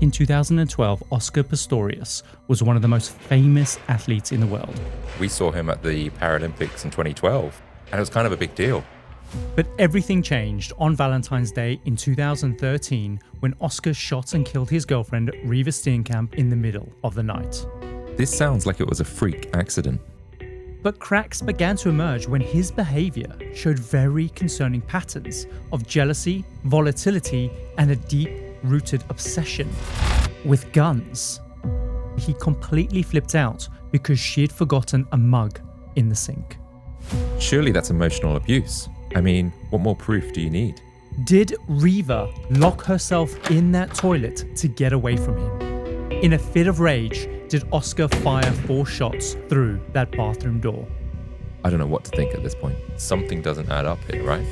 In 2012, Oscar Pistorius was one of the most famous athletes in the world. We saw him at the Paralympics in 2012, and it was kind of a big deal. But everything changed on Valentine's Day in 2013 when Oscar shot and killed his girlfriend, Reeva Steenkamp, in the middle of the night. This sounds like it was a freak accident. But cracks began to emerge when his behavior showed very concerning patterns of jealousy, volatility, and a deep-rooted obsession with guns. He completely flipped out because she had forgotten a mug in the sink. Surely that's emotional abuse. I mean, what more proof do you need? Did Reeva lock herself in that toilet to get away from him? In a fit of rage, did Oscar fire 4 shots through that bathroom door? I don't know what to think at this point. Something doesn't add up here, right?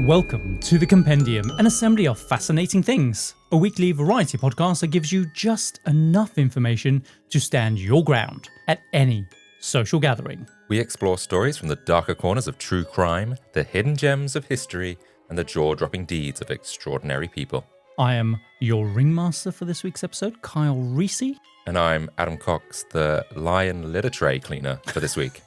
Welcome to the Compendium, an assembly of fascinating things, a weekly variety podcast that gives you just enough information to stand your ground at any social gathering. We explore stories from the darker corners of true crime, the hidden gems of history, and the jaw-dropping deeds of extraordinary people. I am your ringmaster for this week's episode, Kyle Reese. And I'm Adam Cox, the lion litter tray cleaner for this week.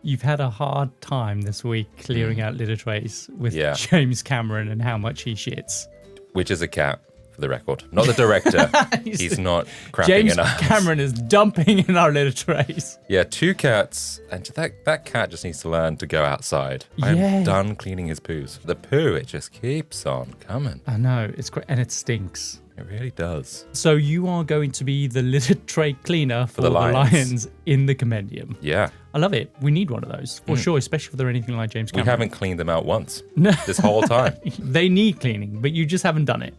You've had a hard time this week clearing out litter trays with James Cameron and how much he shits. Which is a cat, for the record. Not the director. He's not crapping James enough. Cameron is dumping in our litter trays. Yeah, 2 cats, and that cat just needs to learn to go outside. I'm done cleaning his poos. The poo, it just keeps on coming. I know, it's great, and it stinks. It really does. So you are going to be the litter tray cleaner for the lions in the Compendium. Yeah. I love it. We need one of those, for sure, especially if they're anything like James Cameron. We haven't cleaned them out once this whole time. They need cleaning, but you just haven't done it.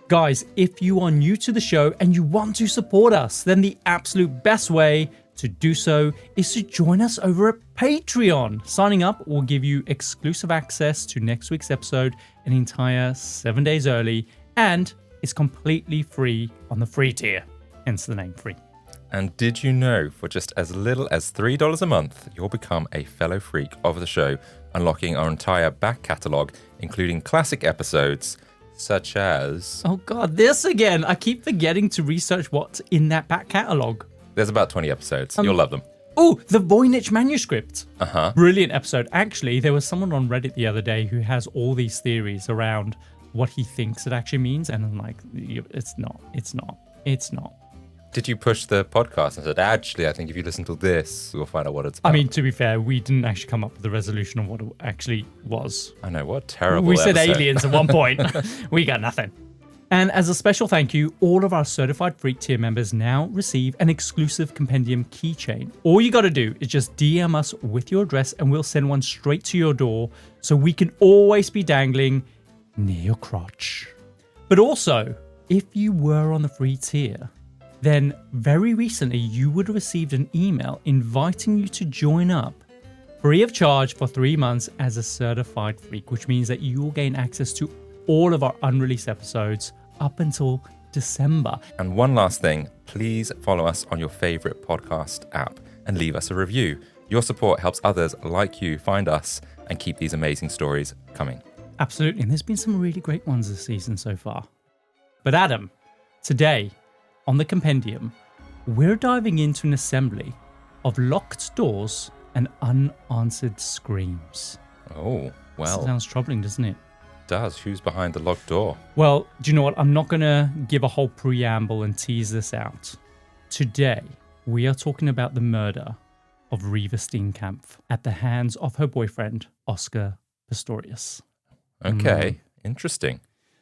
Guys, if you are new to the show and you want to support us, then the absolute best way to do so is to join us over at Patreon. Signing up will give you exclusive access to next week's episode an entire 7 days early, and it's completely free on the free tier, hence the name free. And did you know, for just as little as $3 a month, you'll become a fellow freak of the show, unlocking our entire back catalogue, including classic episodes such as... Oh God, this again! I keep forgetting to research what's in that back catalogue. There's about 20 episodes. You'll love them. Oh, the Voynich manuscript. Uh-huh. Brilliant episode. Actually, there was someone on Reddit the other day who has all these theories around what he thinks it actually means, and I'm like, it's not. Did you push the podcast and said, actually, I think if you listen to this, we'll find out what it's about? I mean, to be fair, we didn't actually come up with the resolution of what it actually was. I know, what a terrible We said episode. aliens at one point. We got nothing. And as a special thank you, all of our Certified Freak tier members now receive an exclusive Compendium keychain. All you got to do is just DM us with your address and we'll send one straight to your door so we can always be dangling near your crotch. But also, if you were on the free tier, then very recently you would have received an email inviting you to join up free of charge for 3 months as a certified freak, which means that you will gain access to all of our unreleased episodes up until December. And one last thing, please follow us on your favorite podcast app and leave us a review. Your support helps others like you find us and keep these amazing stories coming. Absolutely, and there's been some really great ones this season so far. But Adam, today on the Compendium, we're diving into an assembly of locked doors and unanswered screams. Oh, well. That sounds troubling, doesn't it? Does. Who's behind the locked door? Well, do you know what? I'm not going to give a whole preamble and tease this out. Today, we are talking about the murder of Reeva Steenkamp at the hands of her boyfriend, Oscar Pistorius. Okay, interesting.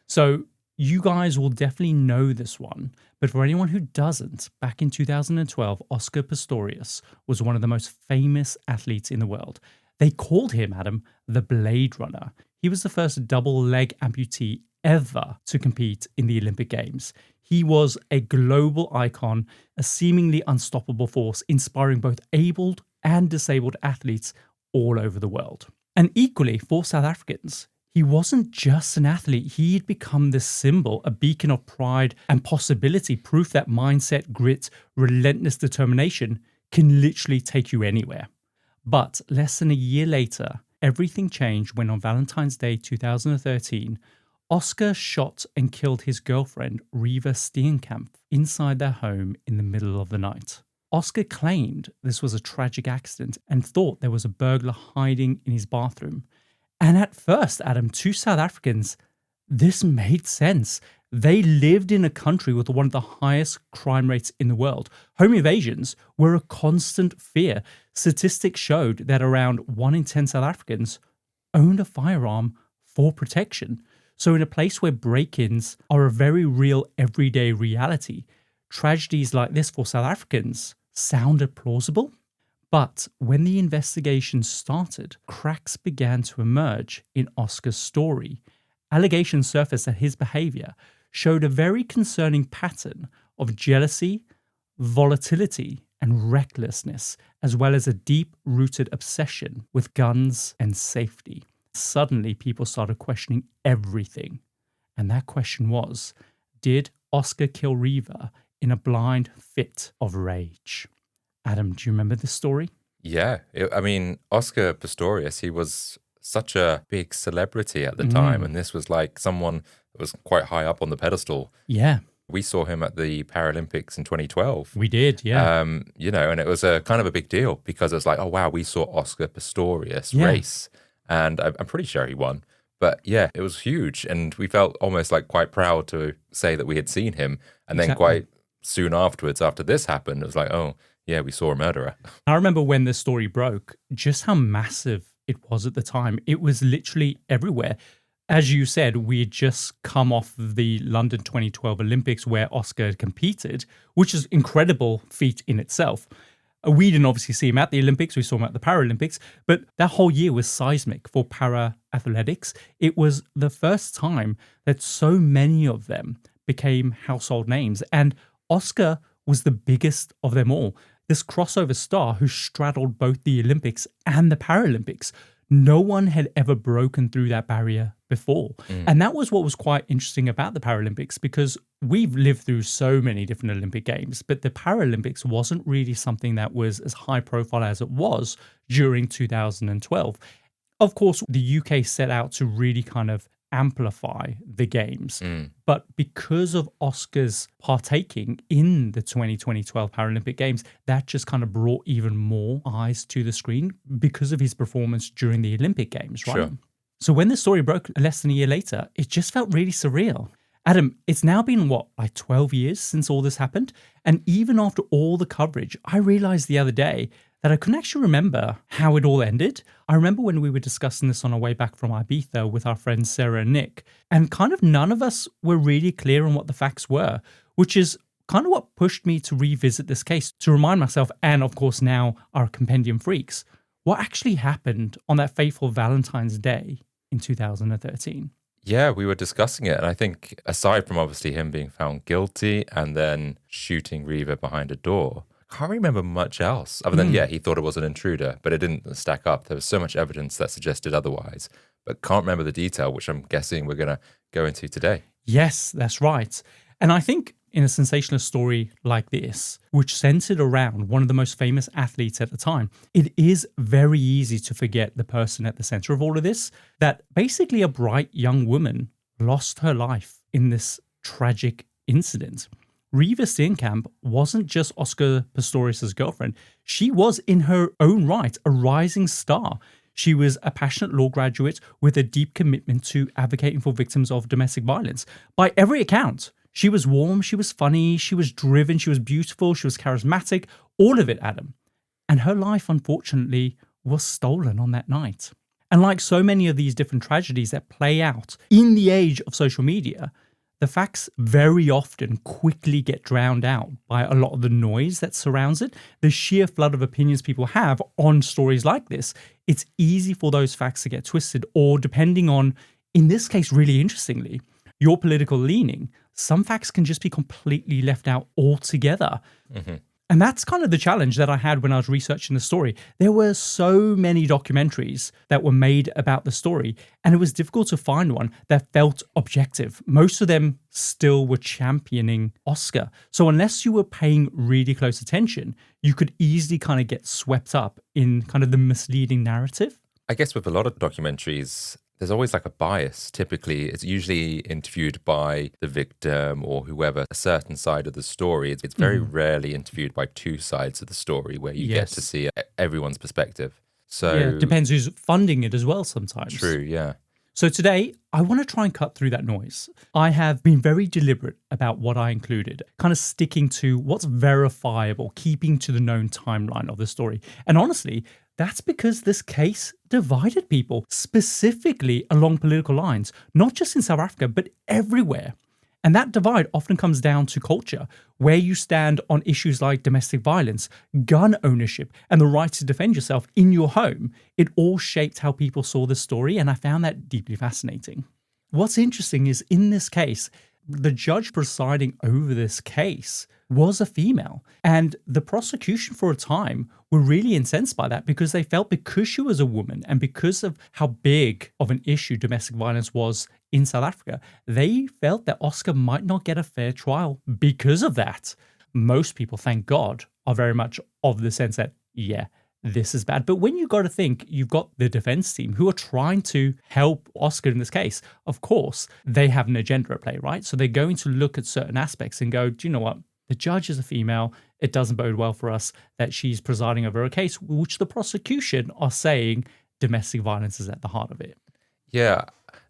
So you guys will definitely know this one, but for anyone who doesn't, back in 2012, Oscar Pistorius was one of the most famous athletes in the world. They called him, Adam, the Blade Runner. He was the first double leg amputee ever to compete in the Olympic Games. He was a global icon, a seemingly unstoppable force, inspiring both abled and disabled athletes all over the world. And equally, for South Africans, he wasn't just an athlete, he had become this symbol, a beacon of pride and possibility, proof that mindset, grit, relentless determination can literally take you anywhere. But less than a year later, everything changed when on Valentine's Day 2013, Oscar shot and killed his girlfriend, Reeva Steenkamp, inside their home in the middle of the night. Oscar claimed this was a tragic accident and thought there was a burglar hiding in his bathroom. And at first, Adam, to South Africans, this made sense. They lived in a country with one of the highest crime rates in the world. Home invasions were a constant fear. Statistics showed that around 1 in 10 South Africans owned a firearm for protection. So in a place where break-ins are a very real everyday reality, tragedies like this for South Africans sounded plausible. But when the investigation started, cracks began to emerge in Oscar's story. Allegations surfaced that his behavior showed a very concerning pattern of jealousy, volatility, and recklessness, as well as a deep-rooted obsession with guns and safety. Suddenly, people started questioning everything. And that question was, did Oscar kill Reeva in a blind fit of rage? Adam, do you remember this story? Yeah. Oscar Pistorius, he was such a big celebrity at the time. And this was like someone that was quite high up on the pedestal. Yeah. We saw him at the Paralympics in 2012. We did, yeah. And it was a kind of a big deal because it's like, oh, wow, we saw Oscar Pistorius race. And I'm pretty sure he won. But yeah, it was huge. And we felt almost like quite proud to say that we had seen him. And then quite soon afterwards, after this happened, it was like, oh, yeah, we saw a murderer. I remember when the story broke, just how massive it was at the time. It was literally everywhere. As you said, we had just come off the London 2012 Olympics where Oscar had competed, which is an incredible feat in itself. We didn't obviously see him at the Olympics. We saw him at the Paralympics. But that whole year was seismic for para-athletics. It was the first time that so many of them became household names. And Oscar was the biggest of them all. This crossover star who straddled both the Olympics and the Paralympics. No one had ever broken through that barrier before. And that was what was quite interesting about the Paralympics, because we've lived through so many different Olympic Games, but the Paralympics wasn't really something that was as high profile as it was during 2012. Of course, the UK set out to really kind of amplify the games. But because of Oscar's partaking in the 2012 Paralympic Games, that just kind of brought even more eyes to the screen because of his performance during the Olympic Games, right? Sure. So when the story broke less than a year later, it just felt really surreal. Adam, it's now been, 12 years since all this happened? And even after all the coverage, I realized the other day that I couldn't actually remember how it all ended. I remember when we were discussing this on our way back from Ibiza with our friends Sarah and Nick, and kind of none of us were really clear on what the facts were, which is kind of what pushed me to revisit this case, to remind myself, and of course now our Compendium freaks, what actually happened on that fateful Valentine's Day in 2013. Yeah, we were discussing it. And I think aside from obviously him being found guilty and then shooting Reeva behind a door, I can't remember much else other than, he thought it was an intruder, but it didn't stack up. There was so much evidence that suggested otherwise, but can't remember the detail, which I'm guessing we're going to go into today. Yes, that's right. And I think in a sensational story like this, which centered around one of the most famous athletes at the time, it is very easy to forget the person at the center of all of this, that basically a bright young woman lost her life in this tragic incident. Reeva Steenkamp wasn't just Oscar Pistorius' girlfriend. She was in her own right a rising star. She was a passionate law graduate with a deep commitment to advocating for victims of domestic violence. By every account, she was warm, she was funny, she was driven, she was beautiful, she was charismatic, all of it, Adam. And her life, unfortunately, was stolen on that night. And like so many of these different tragedies that play out in the age of social media, the facts very often quickly get drowned out by a lot of the noise that surrounds it. The sheer flood of opinions people have on stories like this, it's easy for those facts to get twisted, or depending on, in this case, really interestingly, your political leaning, some facts can just be completely left out altogether. And that's kind of the challenge that I had when I was researching the story. There were so many documentaries that were made about the story, and it was difficult to find one that felt objective. Most of them still were championing Oscar. So unless you were paying really close attention, you could easily kind of get swept up in kind of the misleading narrative. I guess with a lot of documentaries, there's always like a bias. Typically, it's usually interviewed by the victim or whoever, a certain side of the story. It's very rarely interviewed by two sides of the story where you get to see everyone's perspective. So it depends who's funding it as well sometimes. True, yeah. So today, I want to try and cut through that noise. I have been very deliberate about what I included, kind of sticking to what's verifiable, keeping to the known timeline of the story. And honestly, that's because this case divided people, specifically along political lines, not just in South Africa, but everywhere. And that divide often comes down to culture, where you stand on issues like domestic violence, gun ownership, and the right to defend yourself in your home. It all shaped how people saw the story, and I found that deeply fascinating. What's interesting is in this case, the judge presiding over this case was a female. And the prosecution for a time were really incensed by that because they felt because she was a woman and because of how big of an issue domestic violence was in South Africa, they felt that Oscar might not get a fair trial because of that. Most people, thank God, are very much of the sense that, yeah, this is bad. But when you got to think, you've got the defense team who are trying to help Oscar in this case. Of course, they have an agenda at play, right? So they're going to look at certain aspects and go, do you know what? The judge is a female. It doesn't bode well for us that she's presiding over a case, which the prosecution are saying domestic violence is at the heart of it. Yeah.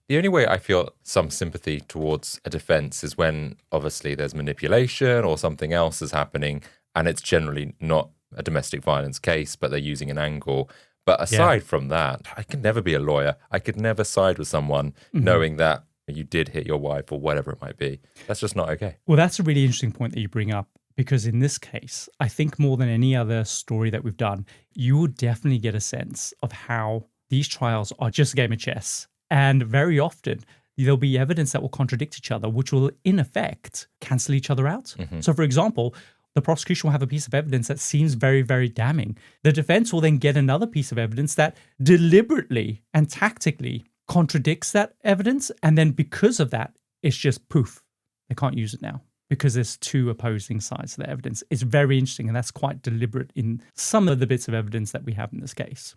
The only way I feel some sympathy towards a defense is when obviously there's manipulation or something else is happening and it's generally not a domestic violence case, but they're using an angle. But aside from that, I can never be a lawyer. I could never side with someone knowing that you did hit your wife or whatever it might be. That's just not okay. Well, that's a really interesting point that you bring up, because in this case, I think more than any other story that we've done, you will definitely get a sense of how these trials are just a game of chess. And very often, there'll be evidence that will contradict each other, which will, in effect, cancel each other out. So, for example, the prosecution will have a piece of evidence that seems very, very damning. The defense will then get another piece of evidence that deliberately and tactically contradicts that evidence. And then because of that, it's just poof, they can't use it now because there's two opposing sides to the evidence. It's very interesting, and that's quite deliberate in some of the bits of evidence that we have in this case.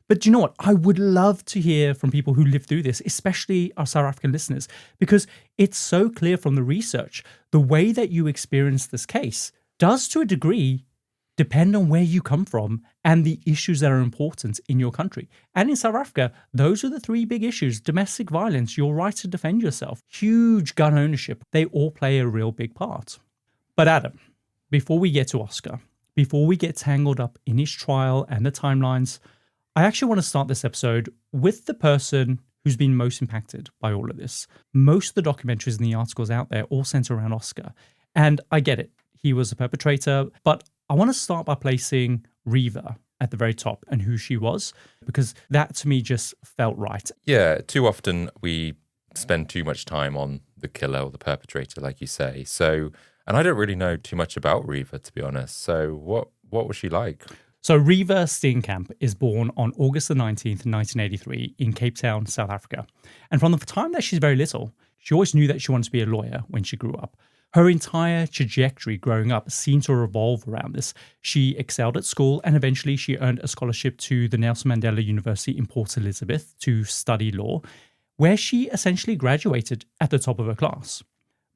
But do you know what? I would love to hear from people who lived through this, especially our South African listeners, because it's so clear from the research, the way that you experience this case does to a degree depend on where you come from and the issues that are important in your country. And in South Africa, those are the three big issues: domestic violence, your right to defend yourself, huge gun ownership. They all play a real big part. But Adam, before we get to Oscar, before we get tangled up in his trial and the timelines, I actually want to start this episode with the person who's been most impacted by all of this. Most of the documentaries and the articles out there all center around Oscar. And I get it. He was a perpetrator, but I want to start by placing Reeva at the very top and who she was, because that to me just felt right. Yeah, too often we spend too much time on the killer or the perpetrator, like you say. So, and I don't really know too much about Reeva, to be honest. So what was she like? So Reeva Steenkamp is born on August the 19th, 1983 in Cape Town, South Africa. And from the time that she's very little, she always knew that she wanted to be a lawyer when she grew up. Her entire trajectory growing up seemed to revolve around this. She excelled at school, and eventually she earned a scholarship to the Nelson Mandela University in Port Elizabeth to study law, where she essentially graduated at the top of her class.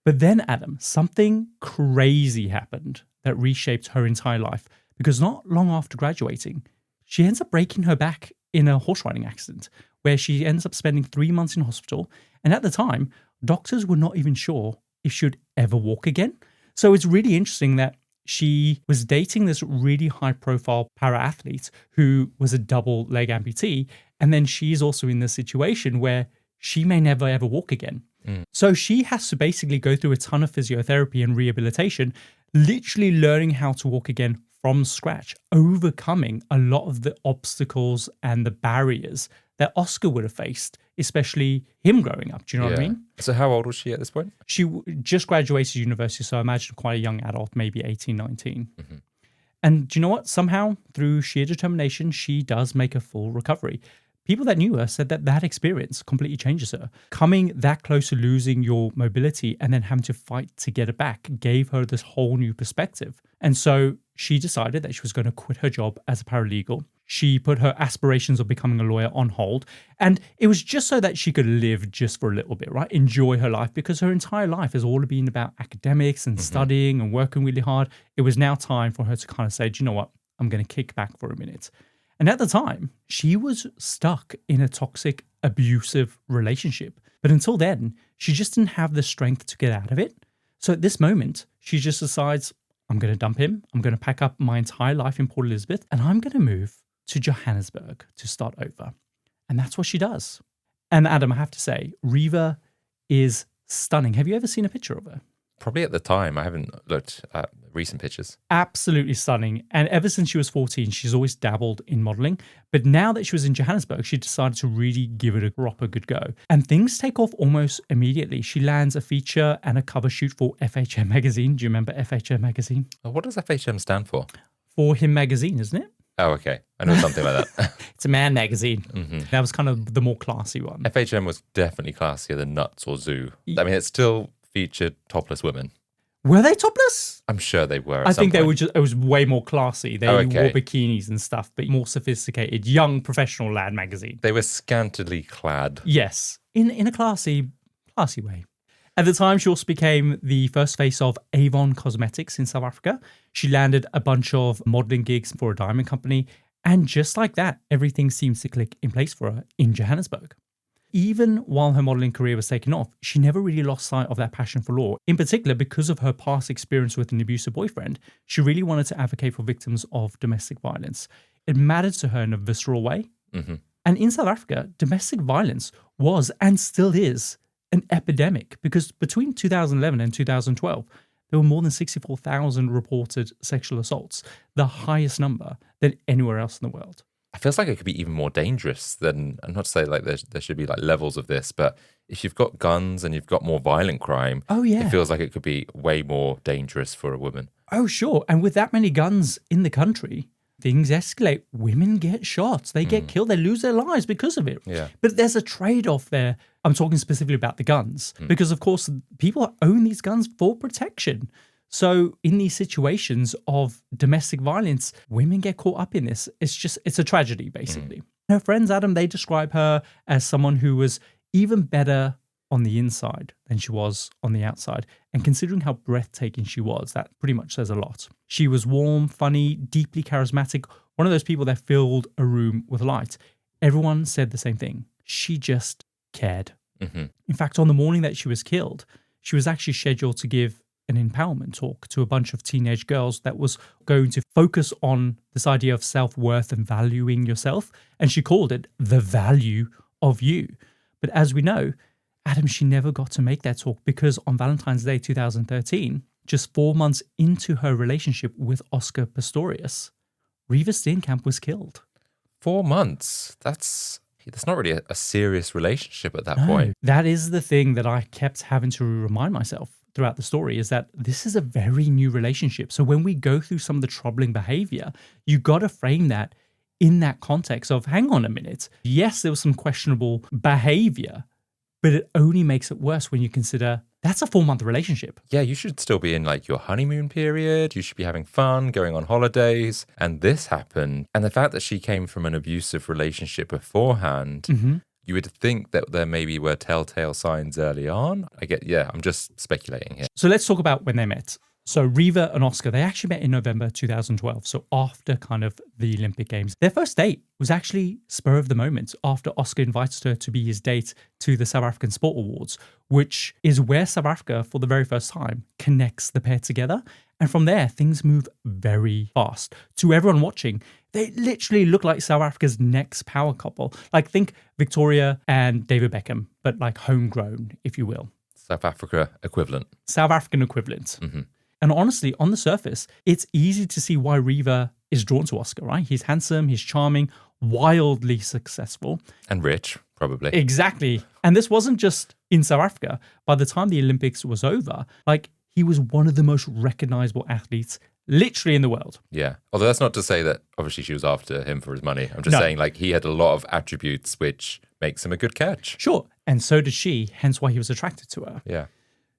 But then, Adam, something crazy happened that reshaped her entire life, because not long after graduating, she ends up breaking her back in a horse riding accident, where she ends up spending 3 months in hospital. And at the time, doctors were not even sure if she would ever walk again. So it's really interesting that she was dating this really high-profile para-athlete who was a double leg amputee, and then she's also in this situation where she may never ever walk again. So she has to basically go through a ton of physiotherapy and rehabilitation, literally learning how to walk again from scratch, overcoming a lot of the obstacles and the barriers that Oscar would have faced, especially him growing up. Do you know what I mean? So how old was she at this point? She just graduated university, so I imagine quite a young adult, maybe 18, 19. Mm-hmm. And do you know what? Somehow, through sheer determination, she does make a full recovery. People that knew her said that experience completely changes her. Coming that close to losing your mobility and then having to fight to get it back gave her this whole new perspective. And so she decided that she was going to quit her job as a paralegal. She put her aspirations of becoming a lawyer on hold. And it was just so that she could live just for a little bit, right? Enjoy her life, because her entire life has all been about academics and studying and working really hard. It was now time for her to kind of say, do you know what? I'm going to kick back for a minute. And at the time, she was stuck in a toxic, abusive relationship. But until then, she just didn't have the strength to get out of it. So at this moment, she just decides, I'm going to dump him. I'm going to pack up my entire life in Port Elizabeth, and I'm going to move to Johannesburg to start over. And that's what she does. And Adam, I have to say, Reeva is stunning. Have you ever seen a picture of her? Probably at the time. I haven't looked at recent pictures. Absolutely stunning. And ever since she was 14, she's always dabbled in modeling. But now that she was in Johannesburg, she decided to really give it a proper good go. And things take off almost immediately. She lands a feature and a cover shoot for FHM magazine. Do you remember FHM magazine? What does FHM stand for? For Him magazine, isn't it? Oh, okay. I know something like that. It's a man magazine. That was kind of the more classy one. FHM was definitely classier than Nuts or Zoo. I mean, it still featured topless women. Were they topless? I'm sure they were. I think they were just, it was way more classy. They wore okay. bikinis and stuff, but more sophisticated, young professional lad magazine. They were scantily clad. Yes, in a classy way. At the time, she also became the first face of Avon Cosmetics in South Africa. She landed a bunch of modeling gigs for a diamond company. And just like that, everything seems to click in place for her in Johannesburg. Even while her modeling career was taking off, she never really lost sight of that passion for law. In particular, because of her past experience with an abusive boyfriend, she really wanted to advocate for victims of domestic violence. It mattered to her in a visceral way. And in South Africa, domestic violence was and still is an epidemic, because between 2011 and 2012, there were more than 64,000 reported sexual assaults, the highest number than anywhere else in the world. It feels like it could be even more dangerous than, I'm not to say like there should be like levels of this, but if you've got guns and you've got more violent crime, it feels like it could be way more dangerous for a woman. Oh, sure. And with that many guns in the country, things escalate. Women get shot. They get killed. They lose their lives because of it. Yeah. But there's a trade-off there. I'm talking specifically about the guns because, of course, people own these guns for protection. So in these situations of domestic violence, women get caught up in this. It's a tragedy, basically. Her friends, Adam, they describe her as someone who was even better on the inside than she was on the outside. And considering how breathtaking she was, that pretty much says a lot. She was warm, funny, deeply charismatic, one of those people that filled a room with light. Everyone said the same thing. She just cared. In fact, on the morning that she was killed, she was actually scheduled to give an empowerment talk to a bunch of teenage girls that was going to focus on this idea of self-worth and valuing yourself. And she called it the value of you. But as we know, Adam, she never got to make that talk because on Valentine's Day 2013, just 4 months into her relationship with Oscar Pistorius, Reeva Steenkamp was killed. 4 months? That's not really a serious relationship at that point. That is the thing that I kept having to remind myself throughout the story, is that this is a very new relationship. So when we go through some of the troubling behavior, you got to frame that in that context of, hang on a minute. Yes, there was some questionable behavior, but it only makes it worse when you consider that's a 4-month relationship. Yeah, you should still be in like your honeymoon period. You should be having fun, going on holidays. And this happened. And the fact that she came from an abusive relationship beforehand, you would think that there maybe were telltale signs early on. I'm just speculating here. So let's talk about when they met. So Reeva and Oscar, they actually met in November 2012, so after kind of the Olympic Games. Their first date was actually spur of the moment after Oscar invited her to be his date to the South African Sport Awards, which is where South Africa, for the very first time, connects the pair together. And from there, things move very fast. To everyone watching, they literally look like South Africa's next power couple. Like, think Victoria and David Beckham, but like homegrown, if you will. South Africa equivalent. South African equivalent. And honestly, on the surface, it's easy to see why Reeva is drawn to Oscar, right? He's handsome, he's charming, wildly successful. And rich, probably. Exactly. And this wasn't just in South Africa. By the time the Olympics was over, like, he was one of the most recognizable athletes literally in the world. Yeah. Although that's not to say that obviously she was after him for his money. I'm just No. saying, like, he had a lot of attributes which makes him a good catch. Sure. And so did she, hence why he was attracted to her. Yeah.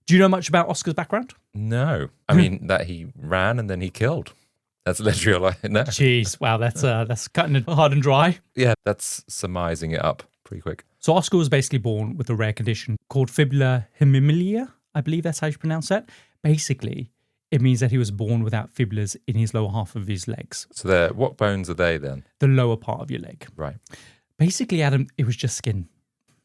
Do you know much about Oscar's background? No. I mean, that he ran and then he killed. That's literally all I know. Jeez, wow, that's cutting it hard and dry. Yeah, that's surmising it up pretty quick. So Oscar was basically born with a rare condition called fibula hemimelia. I believe that's how you pronounce that. Basically, it means that he was born without fibulas in his lower half of his legs. So what bones are they then? The lower part of your leg. Right. Basically, Adam, it was just skin.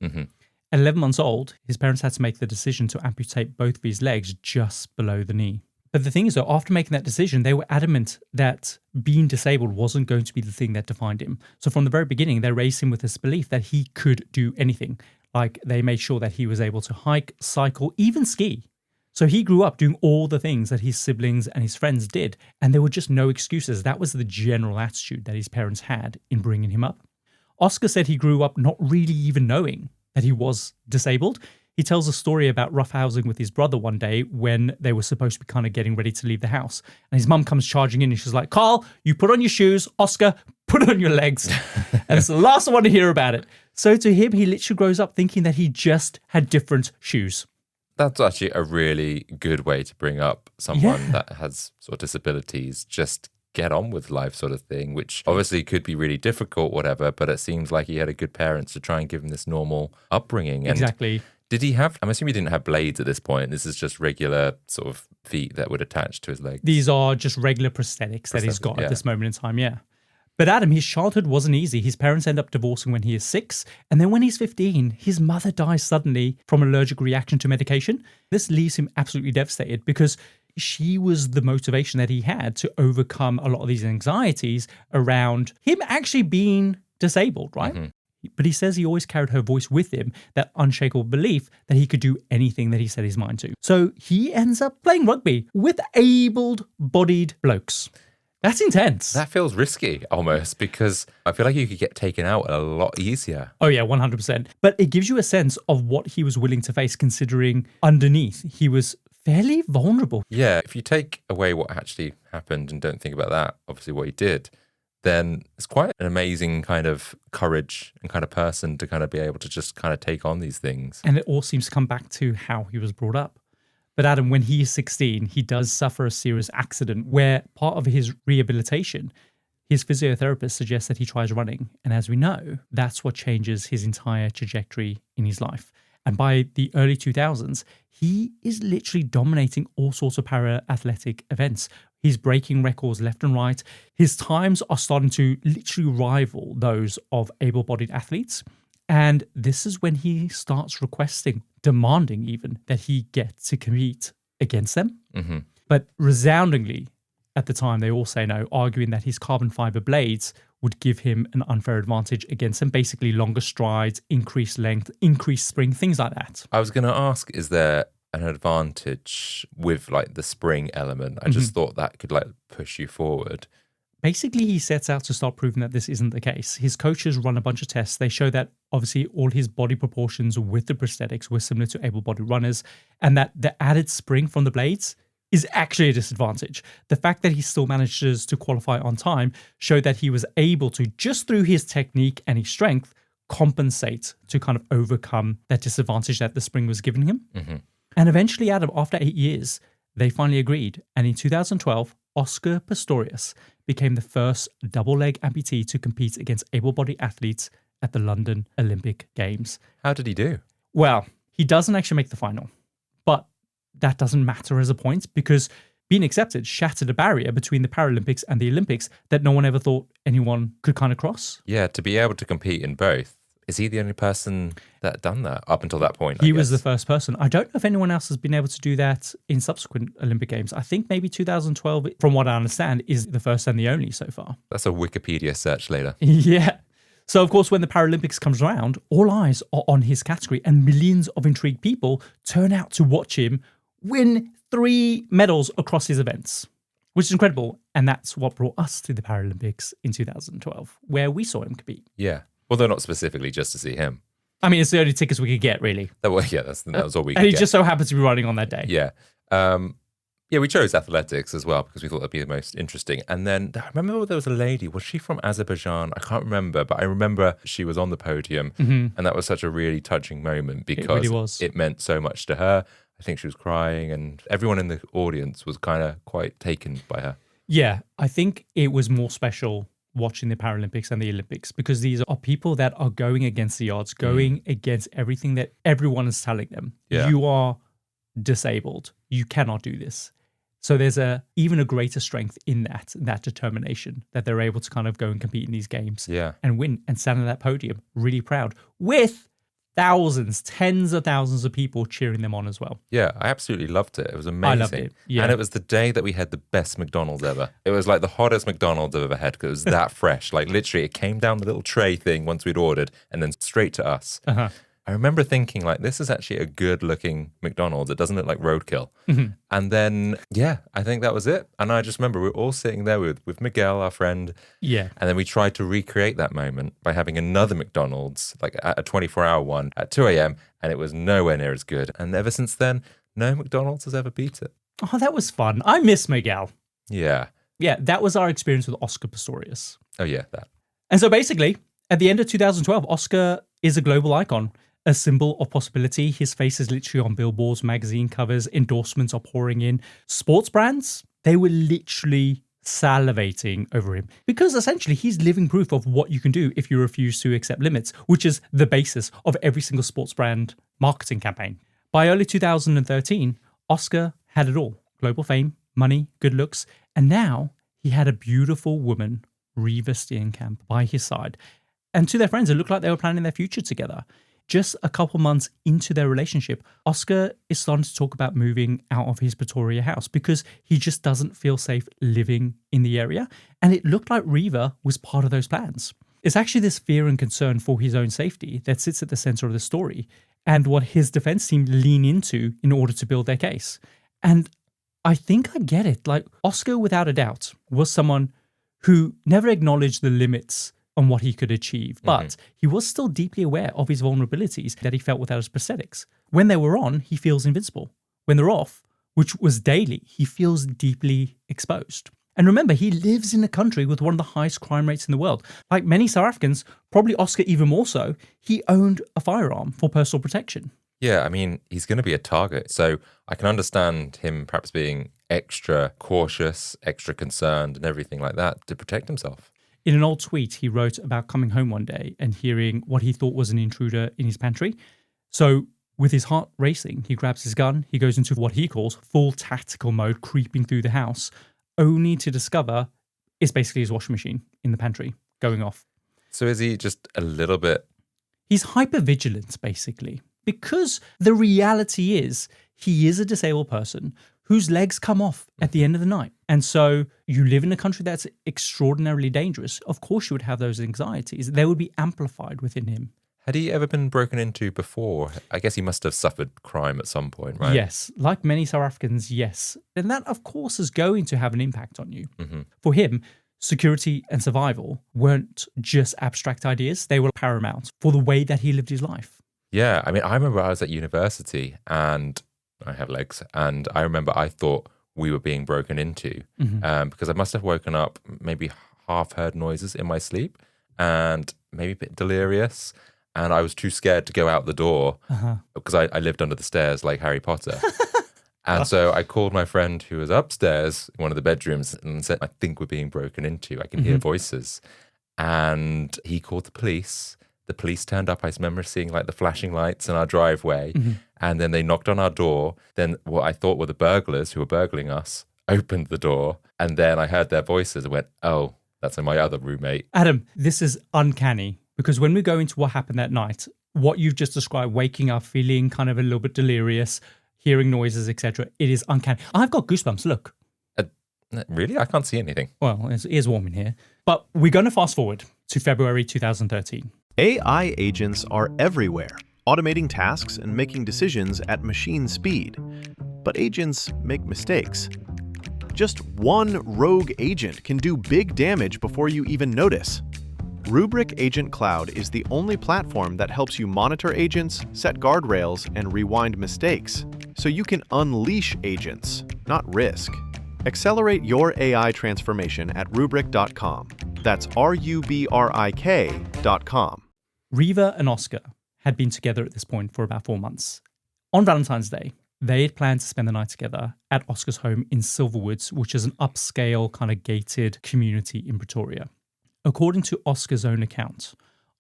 Mm-hmm. At 11 months old, his parents had to make the decision to amputate both of his legs just below the knee. But the thing is, though, after making that decision, they were adamant that being disabled wasn't going to be the thing that defined him. So from the very beginning, they raised him with this belief that he could do anything. Like, they made sure that he was able to hike, cycle, even ski. So he grew up doing all the things that his siblings and his friends did, and there were just no excuses. That was the general attitude that his parents had in bringing him up. Oscar said he grew up not really even knowing that he was disabled. He tells a story about roughhousing with his brother one day when they were supposed to be kind of getting ready to leave the house. And his mum comes charging in and she's like, "Carl, you put on your shoes. Oscar, put on your legs." And it's the last I want to hear about it. So to him, he literally grows up thinking that he just had different shoes. That's actually a really good way to bring up someone that has sort of disabilities. Just get on with life sort of thing, which obviously could be really difficult, whatever, but it seems like he had a good parents to try and give him this normal upbringing. And Exactly. did he have, I'm assuming he didn't have blades at this point. This is just regular sort of feet that would attach to his legs. These are just regular prosthetics that he's got at this moment in time, yeah. But Adam, his childhood wasn't easy. His parents end up divorcing when he is 6. And then when he's 15, his mother dies suddenly from an allergic reaction to medication. This leaves him absolutely devastated because she was the motivation that he had to overcome a lot of these anxieties around him actually being disabled, right? Mm-hmm. But he says he always carried her voice with him, that unshakable belief that he could do anything that he set his mind to. So he ends up playing rugby with able-bodied blokes. That's intense. That feels risky almost, because I feel like you could get taken out a lot easier. Oh yeah, 100%. But it gives you a sense of what he was willing to face, considering underneath he was fairly vulnerable. Yeah, if you take away what actually happened and don't think about that, obviously what he did, then it's quite an amazing kind of courage and kind of person to kind of be able to just kind of take on these things. And it all seems to come back to how he was brought up. But Adam, when he is 16, he does suffer a serious accident where part of his rehabilitation, his physiotherapist suggests that he tries running. And as we know, that's what changes his entire trajectory in his life. And by the early 2000s, he is literally dominating all sorts of para-athletic events. He's breaking records left and right. His times are starting to literally rival those of able-bodied athletes. And this is when he starts requesting, demanding even, that he get to compete against them. Mm-hmm. But resoundingly, at the time, they all say no, arguing that his carbon fiber blades would give him an unfair advantage against them, basically longer strides, increased length, increased spring, things like that. I was going to ask, is there an advantage with like the spring element? I just thought that could like push you forward. Basically, he sets out to start proving that this isn't the case. His coaches run a bunch of tests. They show that obviously all his body proportions with the prosthetics were similar to able-bodied runners, and that the added spring from the blades is actually a disadvantage. The fact that he still manages to qualify on time showed that he was able to, just through his technique and his strength, compensate to kind of overcome that disadvantage that the spring was giving him. Mm-hmm. And eventually, Adam, after 8 years, they finally agreed. And in 2012, Oscar Pistorius became the first double-leg amputee to compete against able-bodied athletes at the London Olympic Games. How did he do? Well, he doesn't actually make the final, but that doesn't matter as a point because being accepted shattered a barrier between the Paralympics and the Olympics that no one ever thought anyone could kind of cross. Yeah, to be able to compete in both. Is he the only person that done that up until that point? He was the first person. I don't know if anyone else has been able to do that in subsequent Olympic Games. I think maybe 2012, from what I understand, is the first and the only so far. That's a Wikipedia search later. Yeah. So, of course, when the Paralympics comes around, all eyes are on his category and millions of intrigued people turn out to watch him win 3 medals across his events. which is incredible. And that's what brought us to the Paralympics in 2012, where we saw him compete. Yeah. Although not specifically just to see him. I mean, it's the only tickets we could get, really. Well, yeah, that was all we could And he get. just so happened to be running on that day. Yeah. Yeah, we chose athletics as well because we thought that'd be the most interesting. And then I remember there was a lady. Was she from Azerbaijan? I can't remember, but I remember she was on the podium, and that was such a really touching moment because it meant so much to her. I think she was crying, and everyone in the audience was kind of quite taken by her. Yeah, I think it was more special watching the Paralympics and the Olympics because these are people that are going against the odds, going against everything that everyone is telling them. Yeah. You are disabled. You cannot do this. So there's even a greater strength in that determination that they're able to kind of go and compete in these games and win and stand on that podium really proud with thousands, tens of thousands of people cheering them on as well. Yeah, I absolutely loved it. It was amazing. I loved it. Yeah. And it was the day that we had the best McDonald's ever. It was like the hottest McDonald's I've ever had because it was that fresh. Like literally it came down the little tray thing once we'd ordered and then straight to us. Uh-huh. I remember thinking like, this is actually a good looking McDonald's. It doesn't look like roadkill. And then, yeah, I think that was it. And I just remember we were all sitting there with Miguel, our friend. Yeah. And then we tried to recreate that moment by having another McDonald's, like a 24-hour one at 2 a.m. And it was nowhere near as good. And ever since then, no McDonald's has ever beat it. Oh, that was fun. I miss Miguel. Yeah. Yeah, that was our experience with Oscar Pistorius. Oh, yeah, that. And so basically, at the end of 2012, Oscar is a global icon. A symbol of possibility. His face is literally on billboards, magazine covers, endorsements are pouring in. Sports brands, they were literally salivating over him because essentially he's living proof of what you can do if you refuse to accept limits, which is the basis of every single sports brand marketing campaign. By early 2013, Oscar had it all. Global fame, money, good looks, and now he had a beautiful woman, Reeva Steenkamp, by his side. And to their friends, it looked like they were planning their future together. Just a couple months into their relationship, Oscar is starting to talk about moving out of his Pretoria house because he just doesn't feel safe living in the area. And it looked like Reeva was part of those plans. It's actually this fear and concern for his own safety that sits at the center of the story and what his defense team lean into in order to build their case. And I think I get it. Like, Oscar, without a doubt, was someone who never acknowledged the limits on what he could achieve, but he was still deeply aware of his vulnerabilities that he felt without his prosthetics. When they were on, he feels invincible. When they're off, which was daily, he feels deeply exposed. And remember, he lives in a country with one of the highest crime rates in the world. Like many South Africans, probably Oscar even more so, he owned a firearm for personal protection. Yeah, I mean, he's going to be a target. So I can understand him perhaps being extra cautious, extra concerned and everything like that to protect himself. In an old tweet, he wrote about coming home one day and hearing what he thought was an intruder in his pantry. So with his heart racing, he grabs his gun, he goes into what he calls full tactical mode, creeping through the house, only to discover it's basically his washing machine in the pantry going off. So is he just a little bit... He's hypervigilant, basically, because the reality is he is a disabled person whose legs come off at the end of the night. And so you live in a country that's extraordinarily dangerous. Of course you would have those anxieties. They would be amplified within him. Had he ever been broken into before? I guess he must have suffered crime at some point, right? Yes. Like many South Africans, yes. And that, of course, is going to have an impact on you. Mm-hmm. For him, security and survival weren't just abstract ideas. They were paramount for the way that he lived his life. Yeah. I mean, I remember I was at university and I have legs. And I remember I thought we were being broken into because I must have woken up, maybe half heard noises in my sleep and maybe a bit delirious. And I was too scared to go out the door because I lived under the stairs like Harry Potter. And so I called my friend who was upstairs in one of the bedrooms and said, I think we're being broken into. I can hear voices. And he called the police. The police turned up. I remember seeing like the flashing lights in our driveway. And then they knocked on our door. Then what I thought were the burglars who were burgling us opened the door. And then I heard their voices and went, oh, that's my other roommate. Adam, this is uncanny because when we go into what happened that night, what you've just described, waking up, feeling kind of a little bit delirious, hearing noises, etc., it is uncanny. I've got goosebumps. Look. Really? I can't see anything. Well, it is warm in here. But we're going to fast forward to February 2013. AI agents are everywhere, automating tasks and making decisions at machine speed. But agents make mistakes. Just one rogue agent can do big damage before you even notice. Rubrik Agent Cloud is the only platform that helps you monitor agents, set guardrails, and rewind mistakes, so you can unleash agents, not risk. Accelerate your AI transformation at Rubrik.com. That's RUBRIK.com. Reeva and Oscar had been together at this point for about 4 months. On Valentine's Day, they had planned to spend the night together at Oscar's home in Silverwoods, which is an upscale kind of gated community in Pretoria. According to Oscar's own account,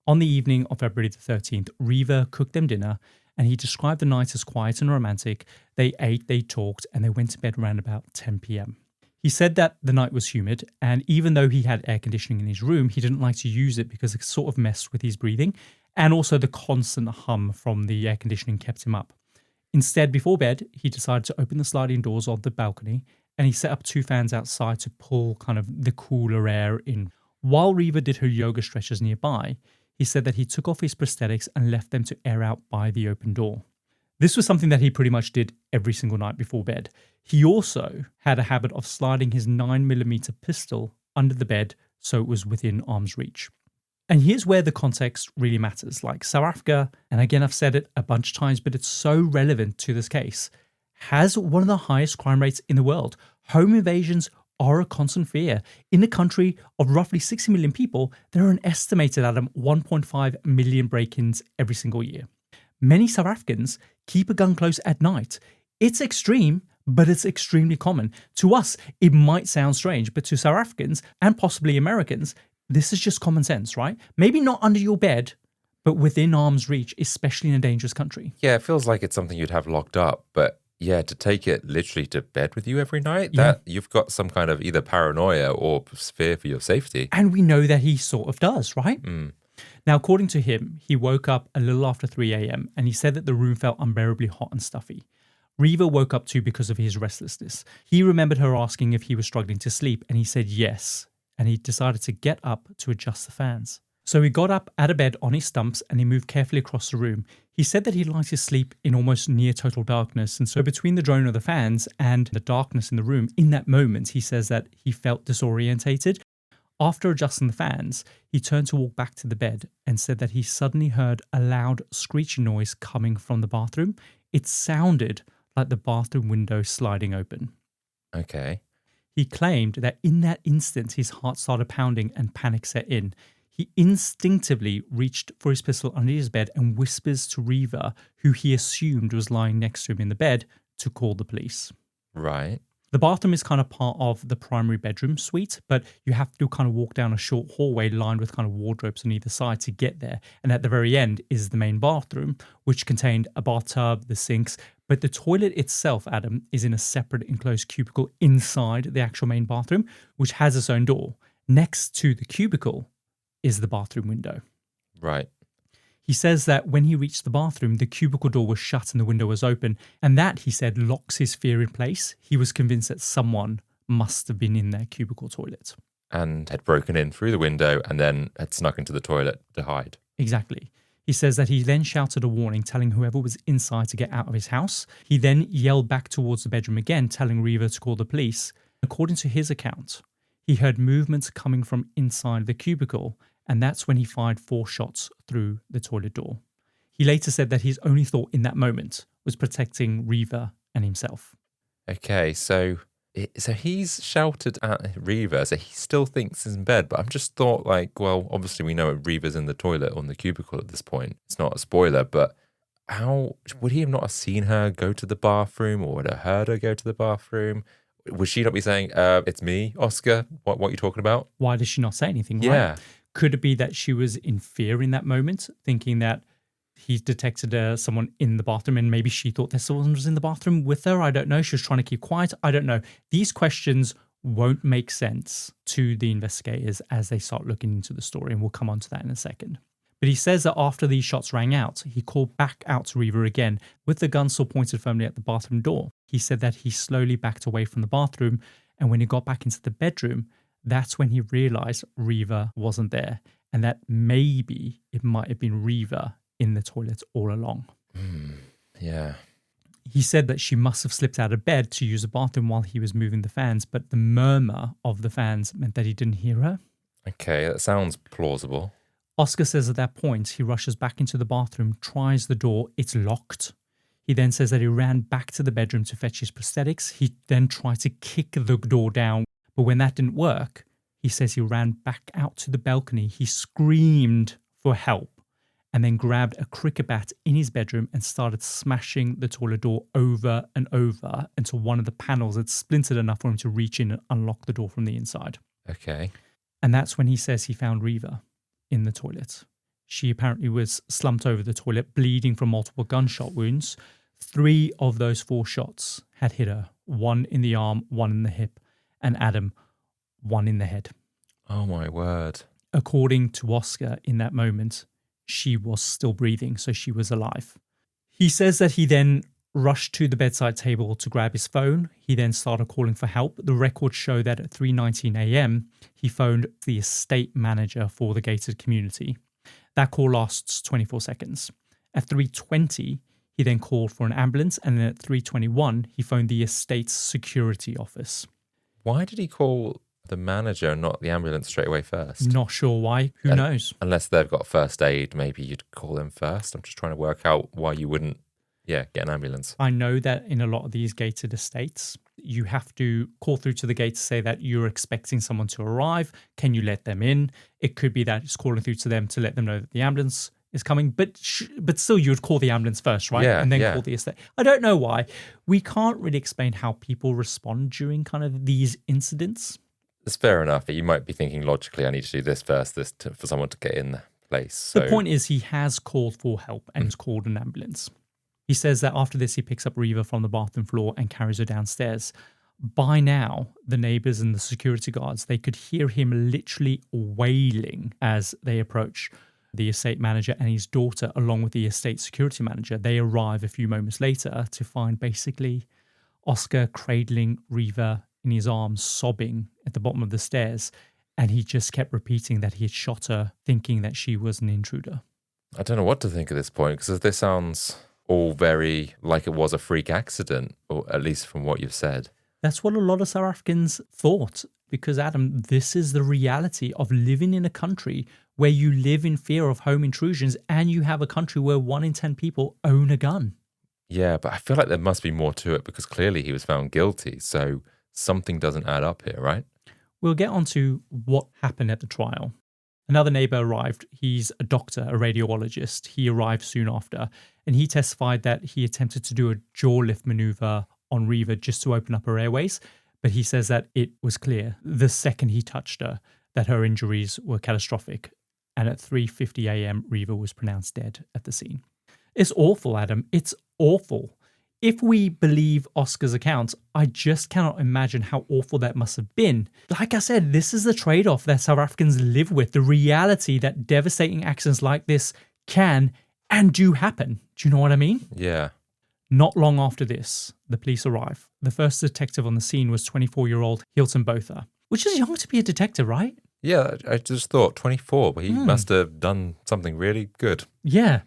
on the evening of February the 13th, Reeva cooked them dinner and he described the night as quiet and romantic. They ate, they talked, and they went to bed around about 10 p.m. He said that the night was humid, and even though he had air conditioning in his room, he didn't like to use it because it sort of messed with his breathing, and also the constant hum from the air conditioning kept him up. Instead, before bed, he decided to open the sliding doors of the balcony, and he set up 2 fans outside to pull kind of the cooler air in. While Reeva did her yoga stretches nearby, he said that he took off his prosthetics and left them to air out by the open door. This was something that he pretty much did every single night before bed. He also had a habit of sliding his 9mm pistol under the bed so it was within arm's reach. And here's where the context really matters. Like South Africa, and again I've said it a bunch of times, but it's so relevant to this case, has one of the highest crime rates in the world. Home invasions are a constant fear. In a country of roughly 60 million people, there are an estimated, Adam, 1.5 million break-ins every single year. Many South Africans keep a gun close at night. It's extreme, but it's extremely common. To us, it might sound strange, but to South Africans and possibly Americans, this is just common sense, right? Maybe not under your bed, but within arm's reach, especially in a dangerous country. Yeah, it feels like it's something you'd have locked up, but yeah, to take it literally to bed with you every night, that you've got some kind of either paranoia or fear for your safety. And we know that he sort of does, right? Now, according to him, he woke up a little after 3 a.m. and he said that the room felt unbearably hot and stuffy. Reeva woke up too because of his restlessness. He remembered her asking if he was struggling to sleep, and he said yes, and he decided to get up to adjust the fans. So he got up out of bed on his stumps and he moved carefully across the room. He said that he liked to sleep in almost near total darkness, and so between the drone of the fans and the darkness in the room, in that moment, he says that he felt disorientated. After adjusting the fans, he turned to walk back to the bed and said that he suddenly heard a loud screeching noise coming from the bathroom. It sounded like the bathroom window sliding open. Okay. He claimed that in that instant, his heart started pounding and panic set in. He instinctively reached for his pistol under his bed and whispers to Reeva, who he assumed was lying next to him in the bed, to call the police. Right. The bathroom is kind of part of the primary bedroom suite, but you have to kind of walk down a short hallway lined with kind of wardrobes on either side to get there. And at the very end is the main bathroom, which contained a bathtub, the sinks, but the toilet itself, Adam, is in a separate enclosed cubicle inside the actual main bathroom, which has its own door. Next to the cubicle is the bathroom window. Right. He says that when he reached the bathroom, the cubicle door was shut and the window was open. And that, he said, locks his fear in place. He was convinced that someone must have been in their cubicle toilet. And had broken in through the window and then had snuck into the toilet to hide. Exactly. He says that he then shouted a warning, telling whoever was inside to get out of his house. He then yelled back towards the bedroom again, telling Reeva to call the police. According to his account, he heard movements coming from inside the cubicle, and that's when he fired 4 shots through the toilet door. He later said that his only thought in that moment was protecting Reeva and himself. Okay, so he's shouted at Reeva, so he still thinks he's in bed, but I've just thought, like, well, obviously we know Reeva's in the toilet on the cubicle at this point. It's not a spoiler, but how would he have not seen her go to the bathroom, or would have heard her go to the bathroom? Would she not be saying, it's me, Oscar? What are you talking about? Why does she not say anything? Yeah. Right? Could it be that she was in fear in that moment, thinking that he detected someone in the bathroom and maybe she thought that someone was in the bathroom with her? I don't know. She was trying to keep quiet. I don't know. These questions won't make sense to the investigators as they start looking into the story, and we'll come on to that in a second. But he says that after these shots rang out, he called back out to Reeva again with the gun still pointed firmly at the bathroom door. He said that he slowly backed away from the bathroom, and when he got back into the bedroom, that's when he realized Reeva wasn't there, and that maybe it might have been Reeva in the toilet all along. Yeah. He said that she must have slipped out of bed to use the bathroom while he was moving the fans, but the murmur of the fans meant that he didn't hear her. Okay, that sounds plausible. Oscar says at that point, he rushes back into the bathroom, tries the door, it's locked. He then says that he ran back to the bedroom to fetch his prosthetics. He then tried to kick the door down, but when that didn't work, he says he ran back out to the balcony. He screamed for help and then grabbed a cricket bat in his bedroom and started smashing the toilet door over and over until one of the panels had splintered enough for him to reach in and unlock the door from the inside. Okay. And that's when he says he found Reeva in the toilet. She apparently was slumped over the toilet, bleeding from multiple gunshot wounds. 3 of those 4 shots had hit her, 1 in the arm, 1 in the hip, and Adam, 1 in the head. Oh my word. According to Oscar, in that moment, she was still breathing, so she was alive. He says that he then rushed to the bedside table to grab his phone. He then started calling for help. The records show that at 3:19 a.m., he phoned the estate manager for the gated community. That call lasts 24 seconds. At 3:20, he then called for an ambulance, and then at 3:21, he phoned the estate's security office. Why did he call the manager and not the ambulance straight away first? Not sure why. Who knows? Unless they've got first aid, maybe you'd call them first. I'm just trying to work out why you wouldn't, get an ambulance. I know that in a lot of these gated estates, you have to call through to the gate to say that you're expecting someone to arrive. Can you let them in? It could be that it's calling through to them to let them know that the ambulance is coming, but still you would call the ambulance first, right? Yeah, and then yeah. call the estate. I don't know why. We can't really explain how people respond during kind of these incidents. It's fair enough, but you might be thinking logically, I need to do this first, for someone to get in the place. So. The point is he has called for help and has called an ambulance. He says that after this, he picks up Reeva from the bathroom floor and carries her downstairs. By now, the neighbors and the security guards, they could hear him literally wailing as they approach. The estate manager and his daughter, along with the estate security manager, they arrive a few moments later to find basically Oscar cradling Reeva in his arms, sobbing at the bottom of the stairs. And he just kept repeating that he had shot her, thinking that she was an intruder. I don't know what to think at this point, because this sounds all very like it was a freak accident, or at least from what you've said. That's what a lot of South Africans thought, because, Adam, this is the reality of living in a country where you live in fear of home intrusions, and you have a country where 1 in 10 people own a gun. Yeah, but I feel like there must be more to it, because clearly he was found guilty, so something doesn't add up here, right? We'll get on to what happened at the trial. Another neighbor arrived. He's a doctor, a radiologist. He arrived soon after, and he testified that he attempted to do a jaw lift maneuver on Reeva just to open up her airways, but he says that it was clear the second he touched her that her injuries were catastrophic, and at 3:50 a.m. Reeva was pronounced dead at the scene. It's awful, Adam. It's awful. If we believe Oscar's account, I just cannot imagine how awful that must have been. Like I said, this is the trade-off that South Africans live with, the reality that devastating accidents like this can and do happen. Do you know what I mean? Yeah. Not long after this, the police arrive. The first detective on the scene was 24-year-old Hilton Botha, which is young to be a detective, right? Yeah, I just thought 24, but he must have done something really good. Yeah.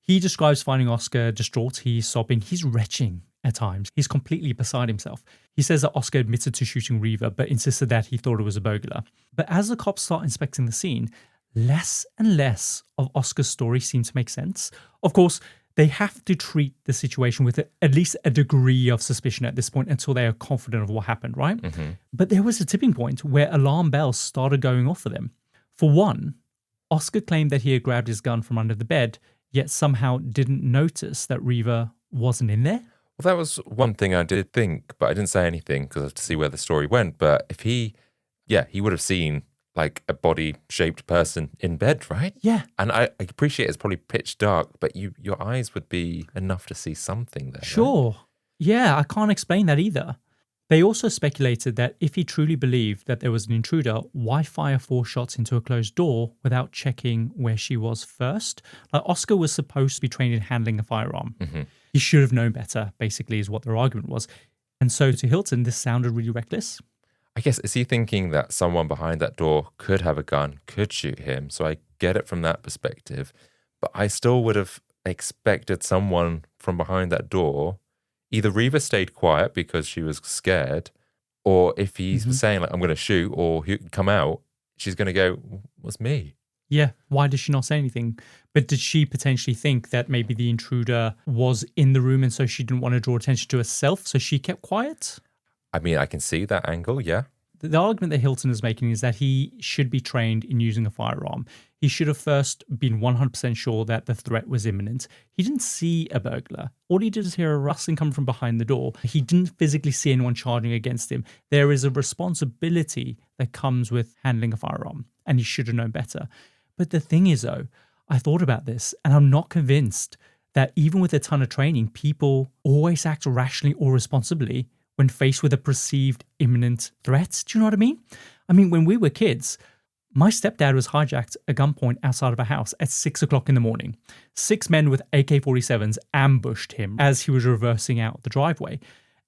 He describes finding Oscar distraught. He's sobbing. He's retching at times. He's completely beside himself. He says that Oscar admitted to shooting Reeva, but insisted that he thought it was a burglar. But as the cops start inspecting the scene, less and less of Oscar's story seems to make sense. Of course, they have to treat the situation with at least a degree of suspicion at this point until they are confident of what happened, right? Mm-hmm. But there was a tipping point where alarm bells started going off for them. For one, Oscar claimed that he had grabbed his gun from under the bed, yet somehow didn't notice that Reeva wasn't in there. Well, that was one thing I did think, but I didn't say anything because I had to see where the story went. But if he would have seen like a body-shaped person in bed, right? Yeah. And I appreciate it's probably pitch dark, but your eyes would be enough to see something there. Sure. Right? Yeah, I can't explain that either. They also speculated that if he truly believed that there was an intruder, why fire 4 shots into a closed door without checking where she was first? Like, Oscar was supposed to be trained in handling a firearm. Mm-hmm. He should have known better, basically, is what their argument was. And so to Hilton, this sounded really reckless. I guess, is he thinking that someone behind that door could have a gun, could shoot him? So I get it from that perspective. But I still would have expected someone from behind that door, either Reeva stayed quiet because she was scared, or if he's saying, like, I'm going to shoot or come out, she's going to go, what's me? Yeah, why did she not say anything? But did she potentially think that maybe the intruder was in the room and so she didn't want to draw attention to herself, so she kept quiet? I mean, I can see that angle, yeah. The argument that Hilton is making is that he should be trained in using a firearm. He should have first been 100% sure that the threat was imminent. He didn't see a burglar. All he did is hear a rustling coming from behind the door. He didn't physically see anyone charging against him. There is a responsibility that comes with handling a firearm, and he should have known better. But the thing is, though, I thought about this, and I'm not convinced that even with a ton of training, people always act rationally or responsibly when faced with a perceived imminent threat. Do you know what I mean? I mean, when we were kids, my stepdad was hijacked at gunpoint outside of a house at 6 o'clock in the morning. 6 men with AK-47s ambushed him as he was reversing out the driveway.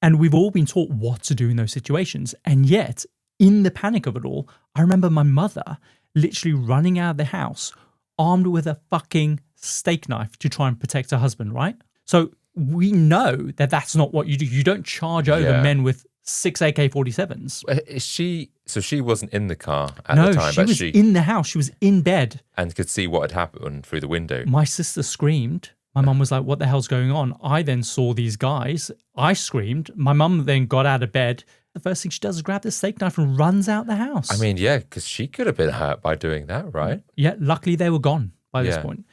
And we've all been taught what to do in those situations. And yet, in the panic of it all, I remember my mother literally running out of the house armed with a fucking steak knife to try and protect her husband, right? So we know that that's not what you do. You don't charge over men with 6 AK-47s. So she wasn't in the car at No, the time, she was in the house. She was in bed. and could see what had happened through the window. My sister screamed. My mum was like, what the hell's going on? I then saw these guys. I screamed. My mum then got out of bed. The first thing she does is grab the steak knife and runs out the house. I mean, yeah, because she could have been hurt by doing that, right? Yeah, luckily they were gone by this point.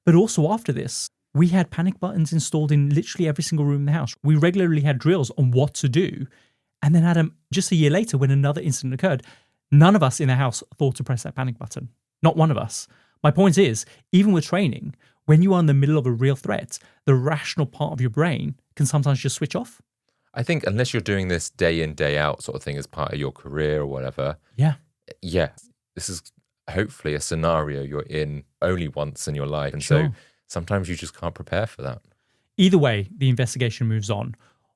But also after this, we had panic buttons installed in literally every single room in the house. We regularly had drills on what to do. And then Adam, just a year later, when another incident occurred, none of us in the house thought to press that panic button. Not one of us. My point is, even with training, when you are in the middle of a real threat, the rational part of your brain can sometimes just switch off. I think unless you're doing this day in, day out sort of thing as part of your career or whatever. Yeah. This is hopefully a scenario you're in only once in your life. And Sure. so sometimes you just can't prepare for that. Either way, the investigation moves on.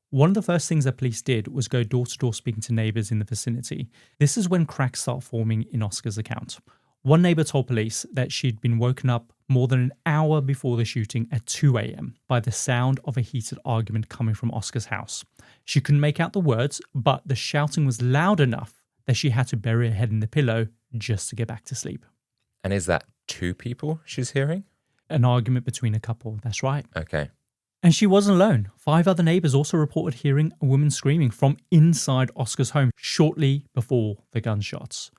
One of the first things that police did was go door to door speaking to neighbours in the vicinity. This is when cracks start forming in Oscar's account. One neighbour told police that she'd been woken up more than an hour before the shooting at 2 a.m. by the sound of a heated argument coming from Oscar's house. She couldn't make out the words, but the shouting was loud enough that she had to bury her head in the pillow just to get back to sleep. And is that 2 people she's hearing? An argument between a couple, that's right. Okay. And she wasn't alone. 5 other neighbours also reported hearing a woman screaming from inside Oscar's home shortly before the gunshots.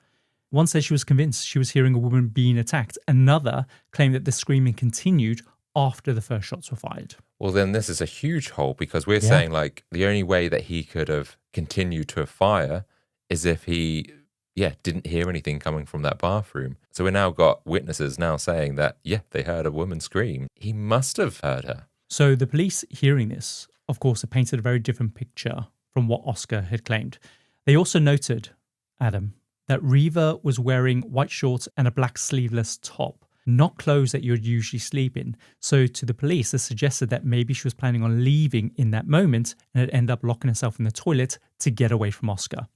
One said she was convinced she was hearing a woman being attacked. Another claimed that the screaming continued after the first shots were fired. Well, then this is a huge hole because we're saying like the only way that he could have continued to fire is if he, didn't hear anything coming from that bathroom. So we now got witnesses now saying that, they heard a woman scream. He must have heard her. So the police hearing this, of course, have painted a very different picture from what Oscar had claimed. They also noted, Adam, that Reeva was wearing white shorts and a black sleeveless top, not clothes that you'd usually sleep in. So to the police, this suggested that maybe she was planning on leaving in that moment and had ended up locking herself in the toilet to get away from Oscar.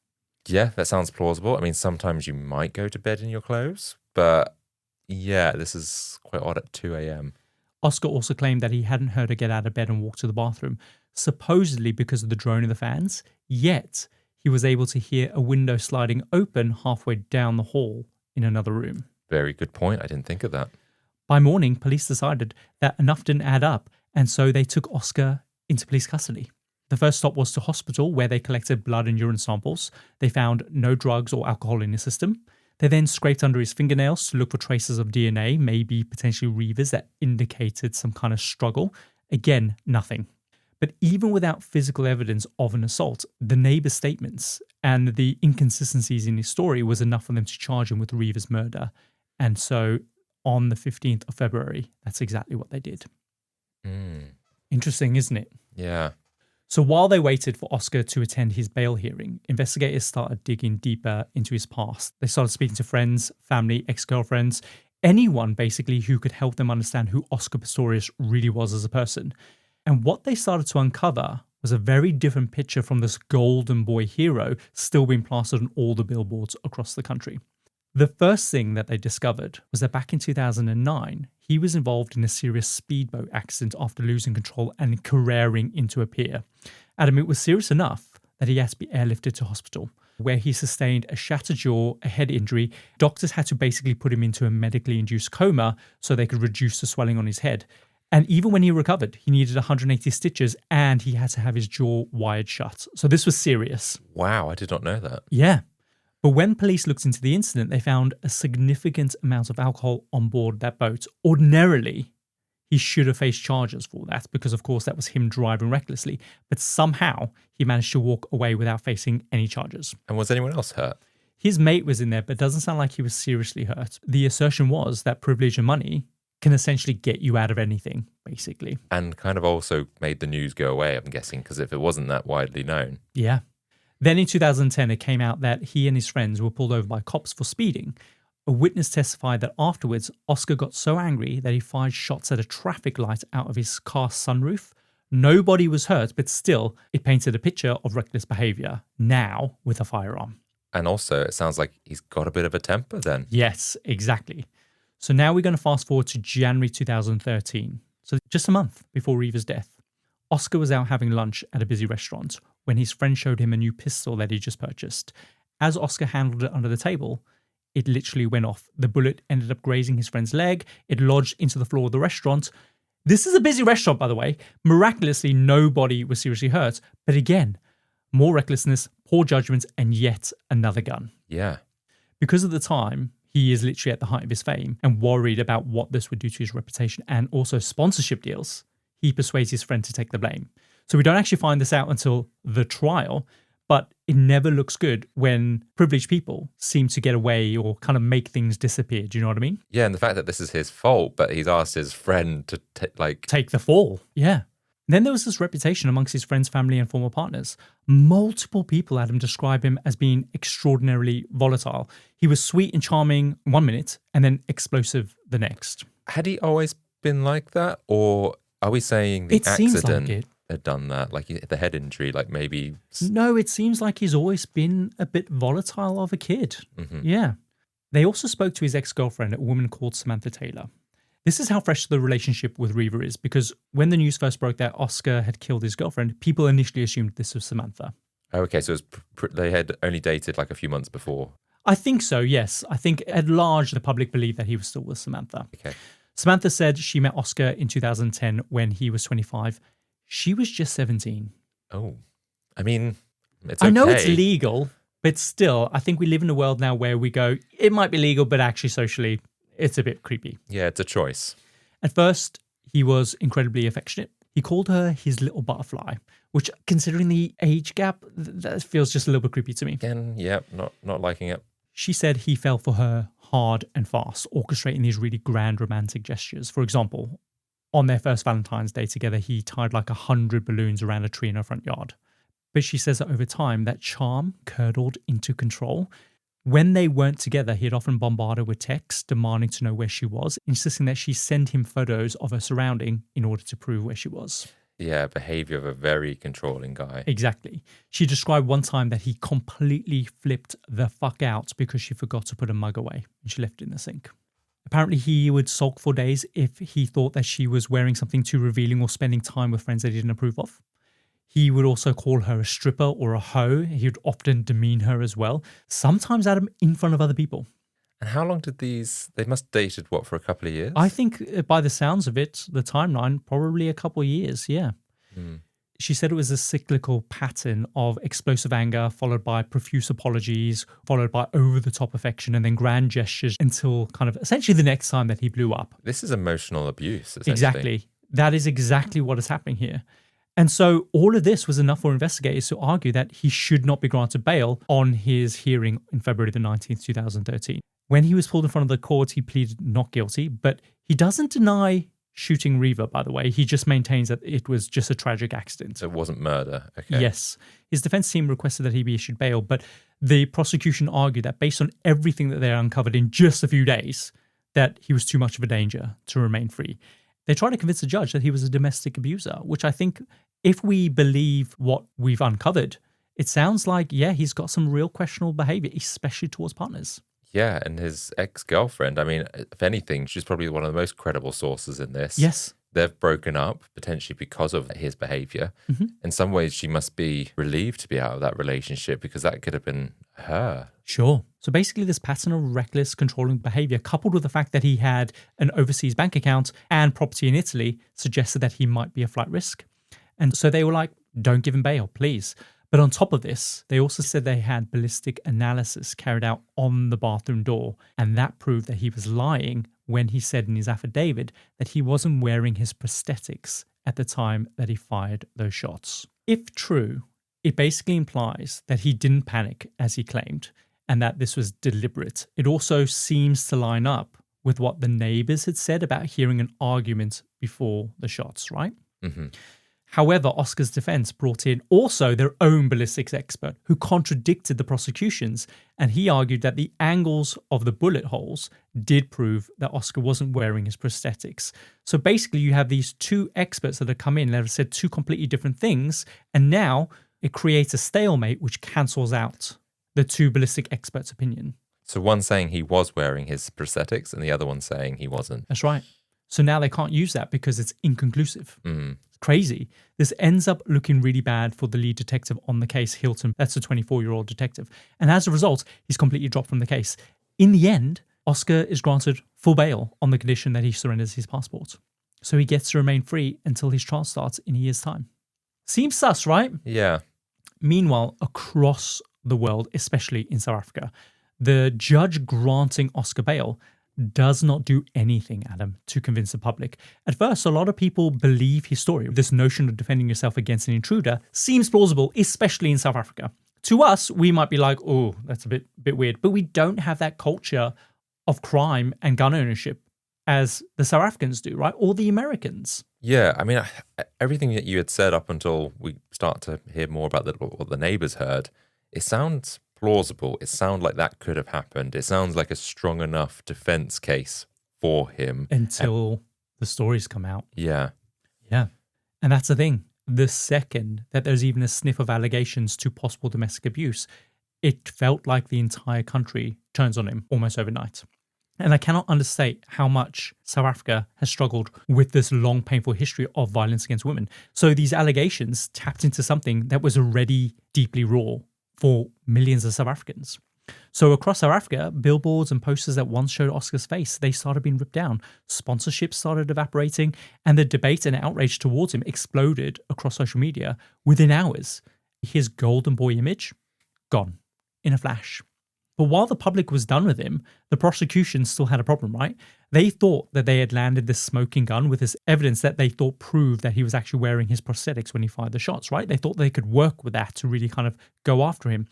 Yeah, that sounds plausible. I mean, sometimes you might go to bed in your clothes, but this is quite odd at 2 a.m. Oscar also claimed that he hadn't heard her get out of bed and walk to the bathroom, supposedly because of the drone of the fans, yet he was able to hear a window sliding open halfway down the hall in another room. Very good point. I didn't think of that. By morning, police decided that enough didn't add up, and so they took Oscar into police custody. The first stop was to hospital, where they collected blood and urine samples. They found no drugs or alcohol in his system. They then scraped under his fingernails to look for traces of DNA, maybe potentially Reeva's, that indicated some kind of struggle. Again, nothing. But even without physical evidence of an assault, the neighbour's statements and the inconsistencies in his story was enough for them to charge him with Reeva's murder. And so on the 15th of February, that's exactly what they did. Interesting, isn't it? Yeah. So while they waited for Oscar to attend his bail hearing, investigators started digging deeper into his past. They started speaking to friends, family, ex-girlfriends, anyone basically who could help them understand who Oscar Pistorius really was as a person. And what they started to uncover was a very different picture from this golden boy hero still being plastered on all the billboards across the country. The first thing that they discovered was that back in 2009, he was involved in a serious speedboat accident after losing control and careering into a pier. Adam, it was serious enough that he had to be airlifted to hospital, where he sustained a shattered jaw, a head injury. Doctors had to basically put him into a medically induced coma so they could reduce the swelling on his head. And even when he recovered, he needed 180 stitches and he had to have his jaw wired shut. So this was serious. Wow, I did not know that. Yeah. But when police looked into the incident, they found a significant amount of alcohol on board that boat. Ordinarily, he should have faced charges for that because, of course, that was him driving recklessly. But somehow he managed to walk away without facing any charges. And was anyone else hurt? His mate was in there, but it doesn't sound like he was seriously hurt. The assertion was that privilege and money can essentially get you out of anything, basically. And kind of also made the news go away, I'm guessing, because if it wasn't that widely known. Yeah. Then in 2010, it came out that he and his friends were pulled over by cops for speeding. A witness testified that afterwards, Oscar got so angry that he fired shots at a traffic light out of his car's sunroof. Nobody was hurt, but still, it painted a picture of reckless behavior, now with a firearm. And also, it sounds like he's got a bit of a temper then. Yes, exactly. So now we're going to fast forward to January 2013. So just a month before Reeva's death. Oscar was out having lunch at a busy restaurant when his friend showed him a new pistol that he just purchased. As Oscar handled it under the table, it literally went off. The bullet ended up grazing his friend's leg. It lodged into the floor of the restaurant. This is a busy restaurant, by the way. Miraculously, nobody was seriously hurt. But again, more recklessness, poor judgment, and yet another gun. Yeah. Because at the time, he is literally at the height of his fame and worried about what this would do to his reputation and also sponsorship deals. He persuades his friend to take the blame. So we don't actually find this out until the trial, but it never looks good when privileged people seem to get away or kind of make things disappear. Do you know what I mean? Yeah, and the fact that this is his fault, but he's asked his friend to take the fall. Yeah. And then there was this reputation amongst his friends, family, and former partners. Multiple people had him describe him as being extraordinarily volatile. He was sweet and charming 1 minute and then explosive the next. Had he always been like that? Or are we saying the accident had done that? Like the head injury, like maybe... No, it seems like he's always been a bit volatile of a kid. Mm-hmm. Yeah. They also spoke to his ex-girlfriend, a woman called Samantha Taylor. This is how fresh the relationship with Reeva is, because when the news first broke that Oscar had killed his girlfriend, people initially assumed this was Samantha. Oh, okay, so they had only dated like a few months before. I think so, yes. I think at large, the public believed that he was still with Samantha. Okay. Samantha said she met Oscar in 2010 when he was 25. She was just 17. Oh, I mean, it's okay. I know it's legal, but still, I think we live in a world now where we go, it might be legal, but actually socially, it's a bit creepy. Yeah, it's a choice. At first, he was incredibly affectionate. He called her his little butterfly, which, considering the age gap, that feels just a little bit creepy to me. Again, yeah, not liking it. She said he fell for her hard and fast, orchestrating these really grand romantic gestures. For example, on their first Valentine's Day together, he tied like 100 balloons around a tree in her front yard. But she says that over time, that charm curdled into control. When they weren't together, he'd often bombard her with texts demanding to know where she was, insisting that she send him photos of her surrounding in order to prove where she was. Yeah, behavior of a very controlling guy. Exactly. She described one time that he completely flipped the fuck out because she forgot to put a mug away and she left it in the sink. Apparently, he would sulk for days if he thought that she was wearing something too revealing or spending time with friends that he didn't approve of. He would also call her a stripper or a hoe. He would often demean her as well, sometimes in front of other people. And how long did they must have dated, what, for a couple of years? I think by the sounds of it, the timeline, probably a couple of years, yeah. She said it was a cyclical pattern of explosive anger, followed by profuse apologies, followed by over-the-top affection, and then grand gestures until kind of essentially the next time that he blew up. This is emotional abuse, essentially. Exactly. That is exactly what is happening here. And so all of this was enough for investigators to argue that he should not be granted bail on his hearing in February the 19th, 2013. When he was pulled in front of the court, he pleaded not guilty, but he doesn't deny shooting Reeva, by the way. He just maintains that it was just a tragic accident. So it wasn't murder. Okay. Yes. His defense team requested that he be issued bail, but the prosecution argued that based on everything that they uncovered in just a few days, that he was too much of a danger to remain free. They tried to convince the judge that he was a domestic abuser, which I think if we believe what we've uncovered, it sounds like, yeah, he's got some real questionable behavior, especially towards partners. Yeah, and his ex-girlfriend, I mean, if anything, she's probably one of the most credible sources in this. Yes. They've broken up, potentially because of his behavior. In some ways, she must be relieved to be out of that relationship because that could have been her. Sure. So basically, this pattern of reckless, controlling behavior, coupled with the fact that he had an overseas bank account and property in Italy, suggested that he might be a flight risk. And so they were like, don't give him bail, please. But on top of this, they also said they had ballistic analysis carried out on the bathroom door, and that proved that he was lying when he said in his affidavit that he wasn't wearing his prosthetics at the time that he fired those shots. If true, it basically implies that he didn't panic as he claimed, and that this was deliberate. It also seems to line up with what the neighbors had said about hearing an argument before the shots, right? However, Oscar's defense brought in also their own ballistics expert who contradicted the prosecution's, and he argued that the angles of the bullet holes did prove that Oscar wasn't wearing his prosthetics. So basically, you have these two experts that have come in that have said two completely different things, and now it creates a stalemate which cancels out the two ballistic experts' opinion. So one saying he was wearing his prosthetics and the other one saying he wasn't. That's right. So now they can't use that because it's inconclusive. Crazy. This ends up looking really bad for the lead detective on the case, Hilton. That's a 24-year-old detective. And as a result, he's completely dropped from the case. In the end, Oscar is granted full bail on the condition that he surrenders his passport. So he gets to remain free until his trial starts in a year's time. Seems sus, right? Yeah. Meanwhile, across the world, especially in South Africa, the judge granting Oscar bail does not do anything, Adam, to convince the public. At first, a lot of people believe his story. This notion of defending yourself against an intruder seems plausible, especially in South Africa. To us, we might be like, oh, that's a bit weird. But we don't have that culture of crime and gun ownership as the South Africans do, right? Or the Americans. Yeah, I mean, everything that you had said up until we start to hear more about what the neighbors heard, it sounds plausible. It sounds like that could have happened. It sounds like a strong enough defense case for him. Until the stories come out. Yeah. Yeah. And that's the thing. The second that there's even a sniff of allegations to possible domestic abuse, it felt like the entire country turns on him almost overnight. And I cannot understate how much South Africa has struggled with this long, painful history of violence against women. So these allegations tapped into something that was already deeply raw for millions of South Africans. So across South Africa, billboards and posters that once showed Oscar's face, they started being ripped down. Sponsorships started evaporating, and the debate and outrage towards him exploded across social media within hours. His golden boy image, gone in a flash. But while the public was done with him, the prosecution still had a problem, right? They thought that they had landed this smoking gun with this evidence that they thought proved that he was actually wearing his prosthetics when he fired the shots, right? They thought they could work with that to really kind of go after him.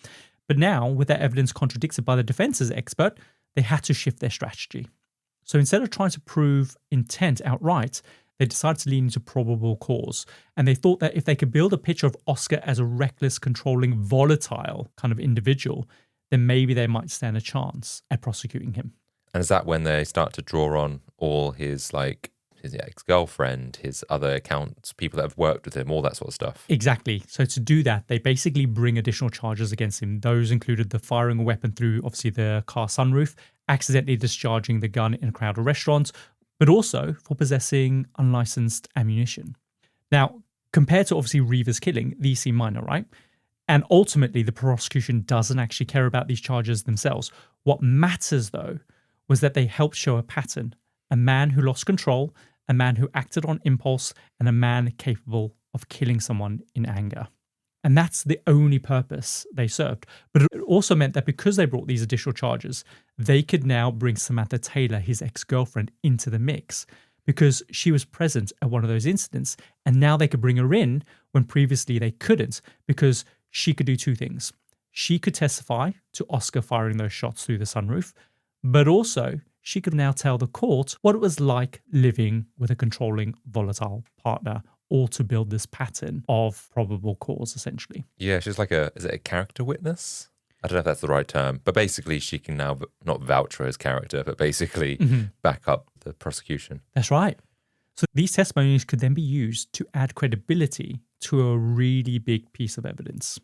But now, with that evidence contradicted by the defense's expert, they had to shift their strategy. So instead of trying to prove intent outright, they decided to lean into probable cause. And they thought that if they could build a picture of Oscar as a reckless, controlling, volatile kind of individual, then maybe they might stand a chance at prosecuting him. And is that when they start to draw on all his ex-girlfriend, his other accounts, people that have worked with him, all that sort of stuff? Exactly. So to do that, they basically bring additional charges against him. Those included the firing a weapon through, obviously, the car sunroof, accidentally discharging the gun in a crowded restaurant, but also for possessing unlicensed ammunition. Now, compared to, obviously, Reeva's killing, these seem minor, right? And ultimately, the prosecution doesn't actually care about these charges themselves. What matters, though, was that they helped show a pattern. A man who lost control, a man who acted on impulse, and a man capable of killing someone in anger. And that's the only purpose they served. But it also meant that because they brought these additional charges, they could now bring Samantha Taylor, his ex-girlfriend, into the mix because she was present at one of those incidents. And now they could bring her in when previously they couldn't because she could do two things. She could testify to Oscar firing those shots through the sunroof, but also she could now tell the court what it was like living with a controlling, volatile partner, all to build this pattern of probable cause, essentially. Yeah, she's like is it a character witness? I don't know if that's the right term, but basically she can now not vouch for his character, but basically back up the prosecution. That's right. So these testimonies could then be used to add credibility to a really big piece of evidence.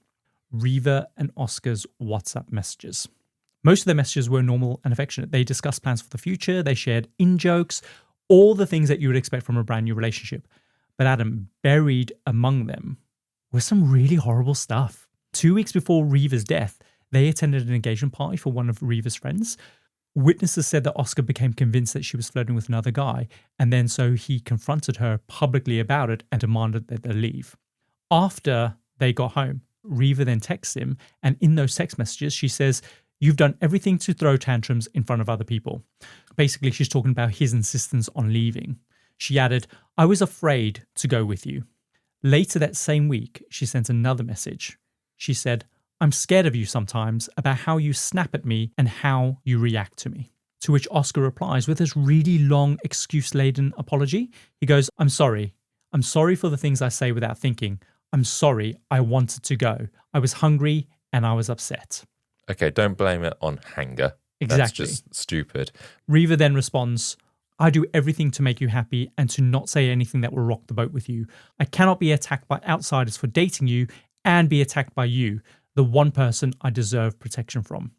Reeva and Oscar's WhatsApp messages. Most of their messages were normal and affectionate. They discussed plans for the future. They shared in-jokes, all the things that you would expect from a brand new relationship. But Adam, buried among them was some really horrible stuff. 2 weeks before Reeva's death, they attended an engagement party for one of Reeva's friends. Witnesses said that Oscar became convinced that she was flirting with another guy, and then so he confronted her publicly about it and demanded that they leave. After they got home, Reeva then texts him, and in those text messages, she says, "You've done everything to throw tantrums in front of other people." Basically, she's talking about his insistence on leaving. She added, "I was afraid to go with you." Later that same week, she sent another message. She said, "I'm scared of you sometimes about how you snap at me and how you react to me." To which Oscar replies with this really long excuse-laden apology. He goes, "I'm sorry. I'm sorry for the things I say without thinking. I'm sorry. I wanted to go. I was hungry and I was upset." Okay, don't blame it on hanger. Exactly. That's just stupid. Reeva then responds, "I do everything to make you happy and to not say anything that will rock the boat with you. I cannot be attacked by outsiders for dating you and be attacked by you, the one person I deserve protection from."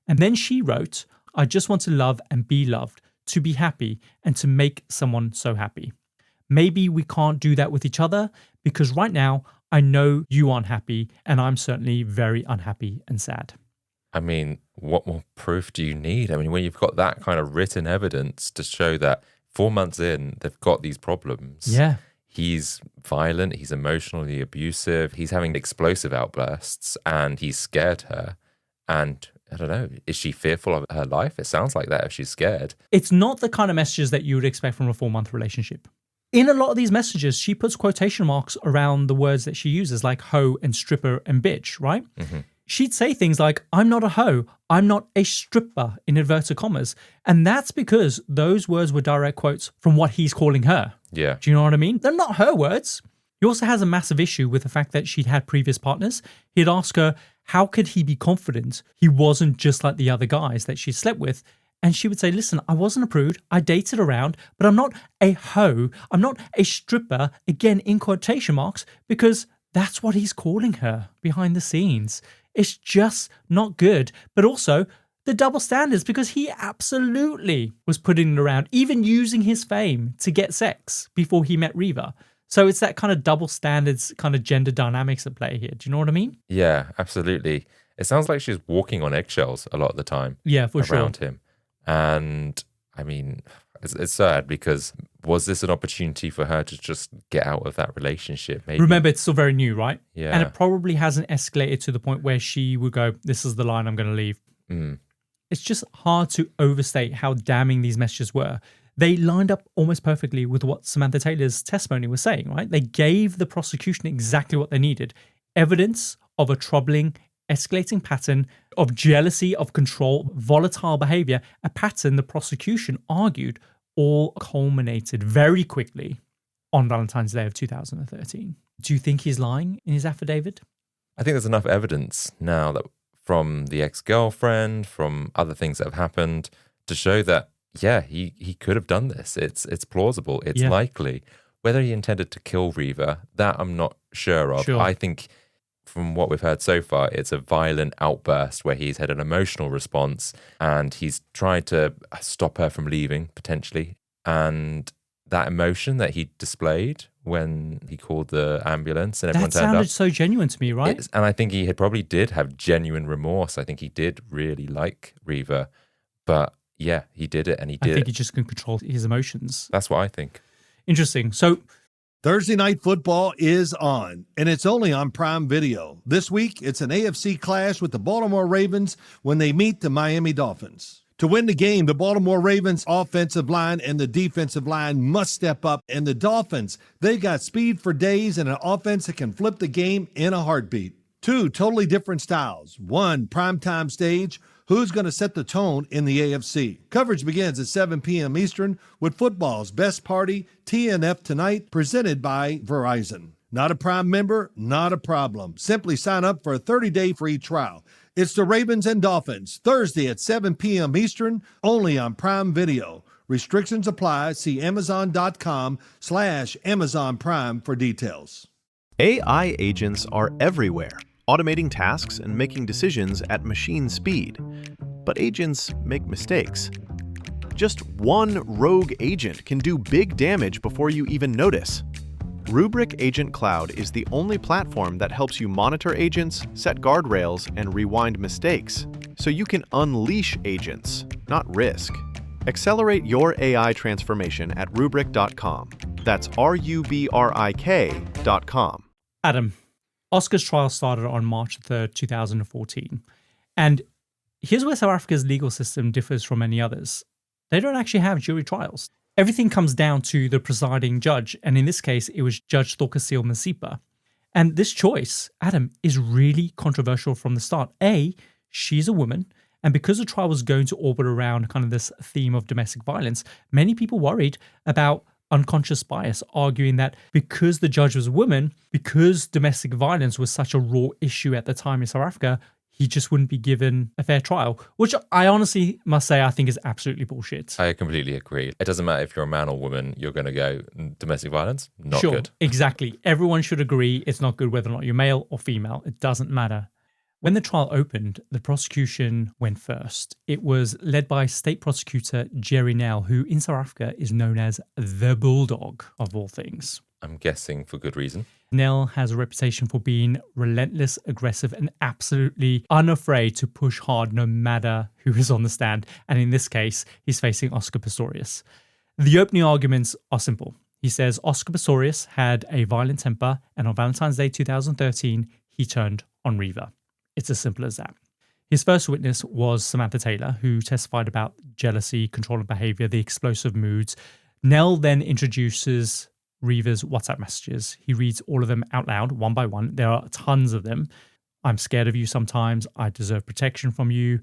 And then she wrote, "I just want to love and be loved, to be happy and to make someone so happy. Maybe we can't do that with each other because right now I know you aren't happy and I'm certainly very unhappy and sad." I mean, what more proof do you need? I mean, when you've got that kind of written evidence to show that 4 months in, they've got these problems. Yeah. He's violent, he's emotionally abusive, he's having explosive outbursts, and he's scared her. And I don't know, is she fearful of her life? It sounds like that if she's scared. It's not the kind of messages that you would expect from a 4-month relationship. In a lot of these messages, she puts quotation marks around the words that she uses, like hoe and stripper and bitch, right? Mm-hmm. She'd say things like, "I'm not a hoe, I'm not a stripper," in inverted commas. And that's because those words were direct quotes from what he's calling her. Yeah. Do you know what I mean? They're not her words. He also has a massive issue with the fact that she'd had previous partners. He'd ask her, how could he be confident he wasn't just like the other guys that she slept with? And she would say, "Listen, I wasn't a prude. I dated around, but I'm not a hoe. I'm not a stripper," again, in quotation marks, because that's what he's calling her behind the scenes. It's just not good. But also the double standards, because he absolutely was putting it around, even using his fame to get sex before he met Reeva. So it's that kind of double standards, kind of gender dynamics at play here. Do you know what I mean? Yeah, absolutely. It sounds like she's walking on eggshells a lot of the time. Yeah, for sure. Around him. And I mean, it's sad because was this an opportunity for her to just get out of that relationship? Maybe. Remember, it's still very new, right? Yeah. And it probably hasn't escalated to the point where she would go, "This is the line, I'm going to leave." Mm. It's just hard to overstate how damning these messages were. They lined up almost perfectly with what Samantha Taylor's testimony was saying, right? They gave the prosecution exactly what they needed. Evidence of a troubling, escalating pattern of jealousy, of control, volatile behavior, a pattern the prosecution argued all culminated very quickly on Valentine's Day of 2013. Do you think he's lying in his affidavit? I think there's enough evidence now that from the ex-girlfriend, from other things that have happened, to show that, yeah, he could have done this. It's plausible. It's likely. Whether he intended to kill Reeva, that I'm not sure of. Sure. I think from what we've heard so far, it's a violent outburst where he's had an emotional response and he's tried to stop her from leaving, potentially. And that emotion that he displayed when he called the ambulance and everyone turned up. That sounded so genuine to me, right? And I think he probably did have genuine remorse. I think he did really like Reeva. But yeah, he did it and he did it. I think he just couldn't control his emotions. That's what I think. Interesting. So Thursday Night Football is on, and it's only on Prime Video. This week, it's an AFC clash with the Baltimore Ravens when they meet the Miami Dolphins. To win the game, the Baltimore Ravens offensive line and the defensive line must step up, and the Dolphins, they've got speed for days and an offense that can flip the game in a heartbeat. Two totally different styles. One primetime stage. Who's going to set the tone in the AFC? Coverage begins at 7 p.m. Eastern with football's best party, TNF Tonight, presented by Verizon. Not a Prime member? Not a problem. Simply sign up for a 30-day free trial. It's the Ravens and Dolphins, Thursday at 7 p.m. Eastern, only on Prime Video. Restrictions apply. See Amazon.com/Amazon Prime for details. AI agents are everywhere, automating tasks and making decisions at machine speed. But agents make mistakes. Just one rogue agent can do big damage before you even notice. Rubrik Agent Cloud is the only platform that helps you monitor agents, set guardrails, and rewind mistakes, so you can unleash agents, not risk. Accelerate your AI transformation at Rubrik.com. That's RUBRIK.com. Adam, Oscar's trial started on March 3rd, 2014. And here's where South Africa's legal system differs from many others. They don't actually have jury trials. Everything comes down to the presiding judge, and in this case, it was Judge Thorkasiel Masipa. And this choice, Adam, is really controversial from the start. A, she's a woman, and because the trial was going to orbit around kind of this theme of domestic violence, many people worried about unconscious bias, arguing that because the judge was a woman, because domestic violence was such a raw issue at the time in South Africa, he just wouldn't be given a fair trial, which I honestly must say I think is absolutely bullshit. I completely agree. It doesn't matter if you're a man or woman, you're going to go domestic violence, not Sure, good. Exactly. Everyone should agree it's not good whether or not you're male or female. It doesn't matter. When the trial opened, the prosecution went first. It was led by State Prosecutor Jerry Nell, who in South Africa is known as the Bulldog of all things. I'm guessing for good reason. Nell has a reputation for being relentless, aggressive, and absolutely unafraid to push hard no matter who is on the stand. And in this case, he's facing Oscar Pistorius. The opening arguments are simple. He says Oscar Pistorius had a violent temper, and on Valentine's Day 2013, he turned on Reeva. It's as simple as that. His first witness was Samantha Taylor, who testified about jealousy, control of behavior, the explosive moods. Nell then introduces Reeva's WhatsApp messages. He reads all of them out loud, one by one. There are tons of them. I'm scared of you sometimes. I deserve protection from you.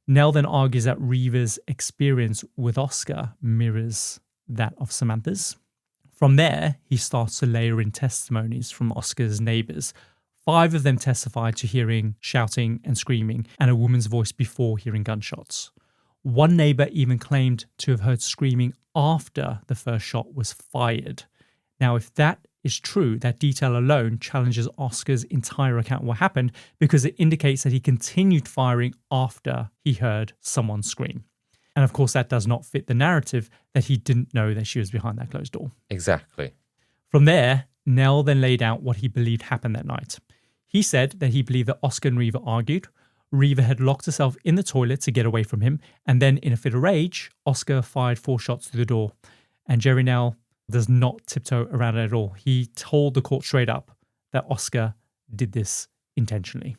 Nell then argues that Reeva's experience with Oscar mirrors that of Samantha's. From there, he starts to layer in testimonies from Oscar's neighbors. 5 of them testified to hearing shouting and screaming and a woman's voice before hearing gunshots. One neighbor even claimed to have heard screaming after the first shot was fired. Now, if that is true, that detail alone challenges Oscar's entire account of what happened because it indicates that he continued firing after he heard someone scream. And of course, that does not fit the narrative that he didn't know that she was behind that closed door. Exactly. From there, Nell then laid out what he believed happened that night. He said that he believed that Oscar and Reeva argued. Reeva had locked herself in the toilet to get away from him, and then in a fit of rage, Oscar fired 4 shots through the door. And Jerry Nell does not tiptoe around it at all. He told the court straight up that Oscar did this intentionally.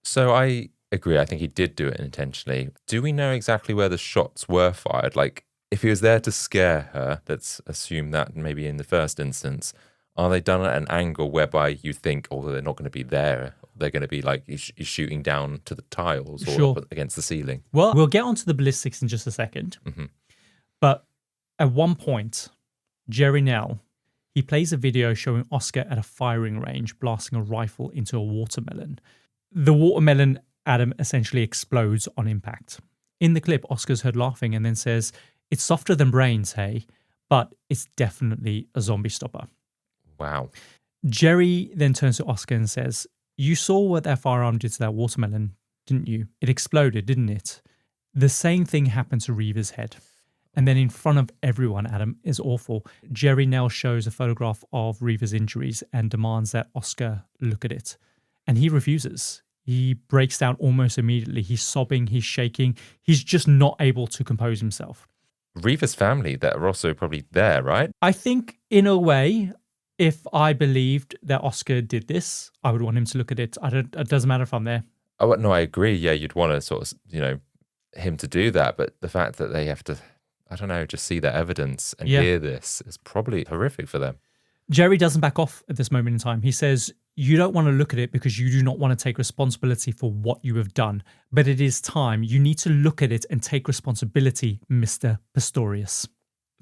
So I agree. I think he did do it intentionally. Do we know exactly where the shots were fired? Like, if he was there to scare her, let's assume that maybe in the first instance, are they done at an angle whereby you think, oh, they're not going to be there? They're going to be like he's shooting down to the tiles or up against the ceiling? Well, we'll get onto the ballistics in just a second. Mm-hmm. But at one point, Jerry Nell, he plays a video showing Oscar at a firing range blasting a rifle into a watermelon. The watermelon, Adam, essentially explodes on impact. In the clip, Oscar's heard laughing and then says, "It's softer than brains, hey, but it's definitely a zombie stopper." Wow. Jerry then turns to Oscar and says, "You saw what that firearm did to that watermelon, didn't you? It exploded, didn't it?" The same thing happened to Reeva's head. And then in front of everyone, Adam, is awful. Jerry Nell shows a photograph of Reeva's injuries and demands that Oscar look at it. And he refuses. He breaks down almost immediately. He's sobbing, he's shaking. He's just not able to compose himself. Reeva's family that are also probably there, right? I think in a way, if I believed that Oscar did this, I would want him to look at it. It doesn't matter if I'm there. Oh, no, I agree. Yeah, you'd want to sort of, him to do that. But the fact that they have to, I don't know, just see that evidence and hear this is probably horrific for them. Jerry doesn't back off at this moment in time. He says, "You don't want to look at it because you do not want to take responsibility for what you have done. But it is time. You need to look at it and take responsibility, Mr. Pistorius."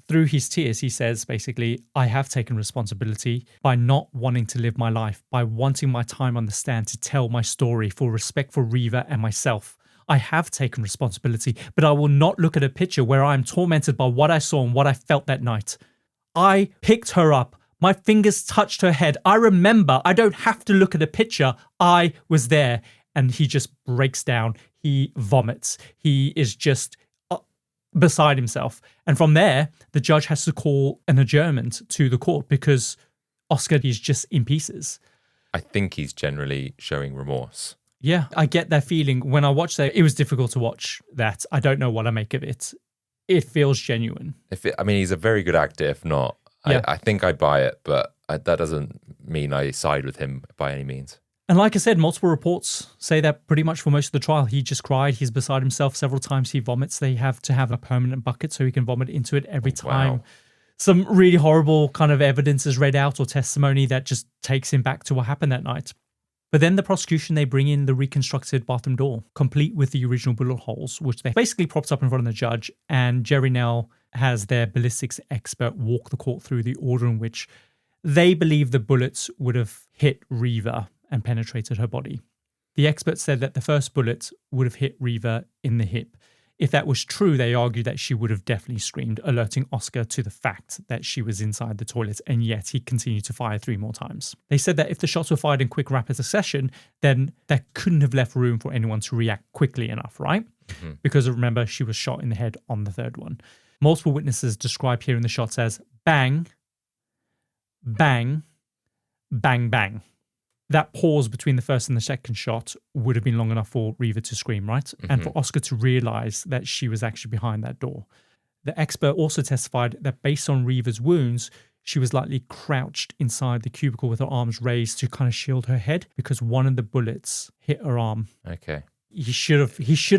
Through his tears, he says, basically, "I have taken responsibility by not wanting to live my life, by wanting my time on the stand to tell my story for respect for Reeva and myself. I have taken responsibility, but I will not look at a picture where I am tormented by what I saw and what I felt that night. I picked her up. My fingers touched her head. I remember. I don't have to look at a picture. I was there." And he just breaks down. he vomits. He is just beside himself. And from there, the judge has to call an adjournment to the court because Oscar is just in pieces. I think he's generally showing remorse. Yeah, I get that feeling. When I watched that, it was difficult to watch that. I don't know what I make of it. It feels genuine. He's a very good actor, if not. Yeah. I think I buy it, but that doesn't mean I side with him by any means. And like I said, multiple reports say that pretty much for most of the trial, he just cried. He's beside himself several times. He vomits. They have to have a permanent bucket so he can vomit into it every time. Wow. Some really horrible kind of evidence is read out or testimony that just takes him back to what happened that night. But then the prosecution, they bring in the reconstructed bathroom door, complete with the original bullet holes, which they basically propped up in front of the judge. And Jerry Nell has their ballistics expert walk the court through the order in which they believe the bullets would have hit Reeva and penetrated her body. The expert said that the first bullet would have hit Reeva in the hip. If that was true, they argued that she would have definitely screamed, alerting Oscar to the fact that she was inside the toilet, and yet he continued to fire 3 more times. They said that if the shots were fired in quick, rapid succession, then that couldn't have left room for anyone to react quickly enough, right? Mm-hmm. Because remember, she was shot in the head on the third one. Multiple witnesses describe hearing the shots as bang, bang, bang, bang. That pause between the first and the second shot would have been long enough for Reeva to scream, right? Mm-hmm. And for Oscar to realize that she was actually behind that door. The expert also testified that based on Reeva's wounds, she was likely crouched inside the cubicle with her arms raised to kind of shield her head because one of the bullets hit her arm. Okay. He should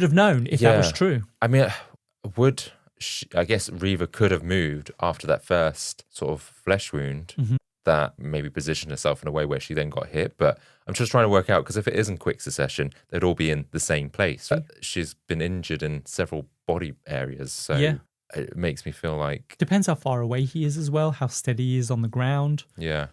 have known if that was true. I mean, I guess Reeva could have moved after that first sort of flesh wound. Mm-hmm. That maybe positioned herself in a way where she then got hit. But I'm just trying to work out, because if it is in quick succession, they'd all be in the same place. She's been injured in several body areas. So it makes me feel like... Depends how far away he is as well, how steady he is on the ground. Yeah.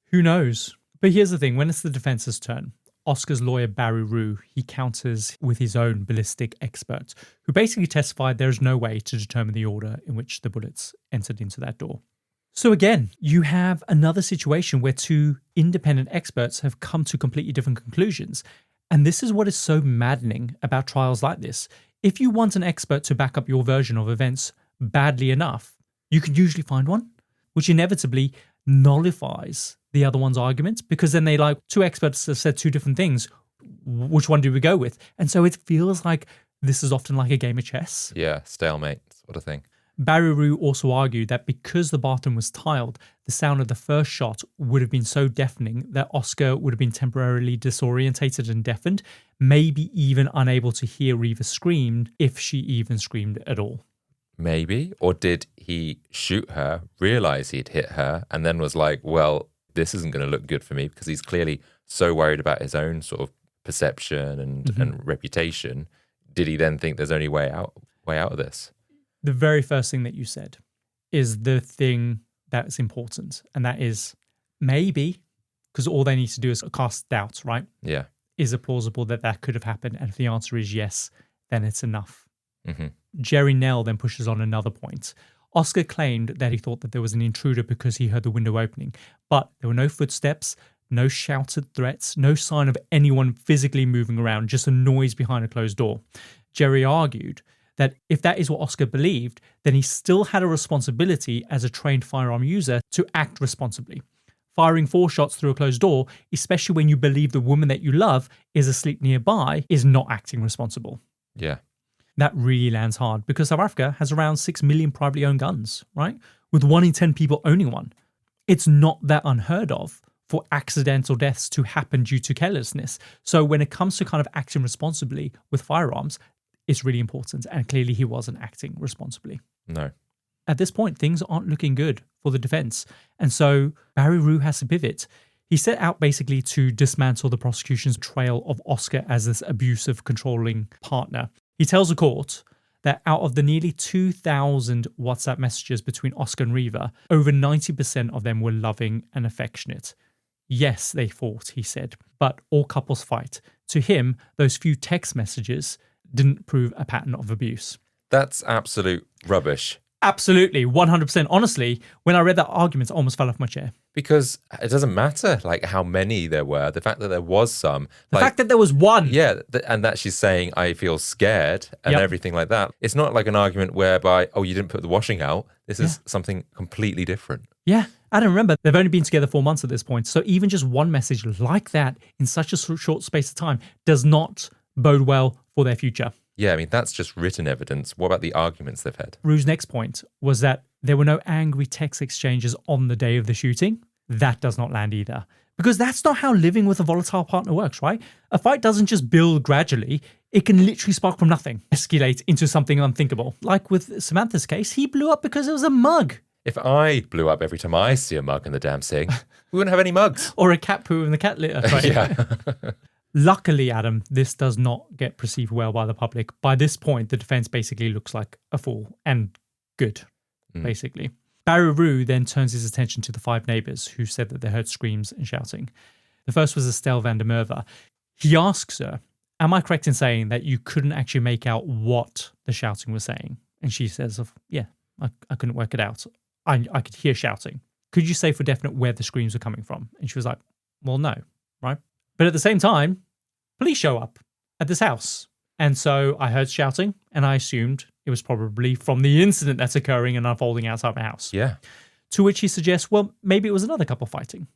Who knows? But here's the thing. When it's the defense's turn, Oscar's lawyer, Barry Rue, he counters with his own ballistic expert, who basically testified there is no way to determine the order in which the bullets entered into that door. So again, you have another situation where 2 independent experts have come to completely different conclusions. And this is what is so maddening about trials like this. If you want an expert to back up your version of events badly enough, you can usually find one, which inevitably nullifies the other one's argument, because then 2 experts have said 2 different things. Which one do we go with? And so it feels like this is often like a game of chess. Yeah, stalemate sort of thing. Barry Rue also argued that because the bathroom was tiled, the sound of the first shot would have been so deafening that Oscar would have been temporarily disorientated and deafened, maybe even unable to hear Reeva scream, if she even screamed at all. Maybe. Or did he shoot her, realize he'd hit her, and then was like, well, this isn't going to look good for me, because he's clearly so worried about his own sort of perception and reputation. Did he then think there's only way out of this? The very first thing that you said is the thing that's important. And that is maybe, because all they need to do is cast doubt, right? Yeah. Is it plausible that could have happened? And if the answer is yes, then it's enough. Mm-hmm. Jerry Nell then pushes on another point. Oscar claimed that he thought that there was an intruder because he heard the window opening, but there were no footsteps, no shouted threats, no sign of anyone physically moving around, just a noise behind a closed door. Jerry argued that if that is what Oscar believed, then he still had a responsibility as a trained firearm user to act responsibly. Firing 4 shots through a closed door, especially when you believe the woman that you love is asleep nearby, is not acting responsible. Yeah. That really lands hard, because South Africa has around 6 million privately owned guns, right? With 1 in 10 people owning one. It's not that unheard of for accidental deaths to happen due to carelessness. So when it comes to kind of acting responsibly with firearms, it's really important. And clearly he wasn't acting responsibly. No. At this point, things aren't looking good for the defense. And so Barry Rue has to pivot. He set out basically to dismantle the prosecution's trail of Oscar as this abusive, controlling partner. He tells the court that out of the nearly 2,000 WhatsApp messages between Oscar and Reeva, over 90% of them were loving and affectionate. Yes, they fought, he said, but all couples fight. To him, those few text messages didn't prove a pattern of abuse. That's absolute rubbish. Absolutely, 100%. Honestly, when I read that argument, I almost fell off my chair. Because it doesn't matter like how many there were. The fact that there was some. The fact that there was one. Yeah, and that she's saying, I feel scared and Yep. everything like that. It's not like an argument whereby, oh, you didn't put the washing out. This is something completely different. Yeah. Adam, remember, they've only been together 4 months at this point. So even just one message like that in such a short space of time does not bode well for their future. Yeah, I mean, that's just written evidence. What about the arguments they've had? Rue's next point was that there were no angry text exchanges on the day of the shooting. That does not land either. Because that's not how living with a volatile partner works, right? A fight doesn't just build gradually. It can literally spark from nothing, escalate into something unthinkable. Like with Samantha's case, he blew up because it was a mug. If I blew up every time I see a mug in the damn sink, we wouldn't have any mugs. Or a cat poo in the cat litter. Right? Yeah. Luckily, Adam, this does not get perceived well by the public. By this point, the defense basically looks like a fool and good, basically. Barry Rue then turns his attention to the 5 neighbors who said that they heard screams and shouting. The first was Estelle van der Merwe. He asks her, am I correct in saying that you couldn't actually make out what the shouting was saying? And she says, yeah, I couldn't work it out. I could hear shouting. Could you say for definite where the screams were coming from? And she was like, well, no, right? But at the same time, police show up at this house. And so I heard shouting and I assumed it was probably from the incident that's occurring and unfolding outside my house. Yeah. To which he suggests, well, maybe it was another couple fighting.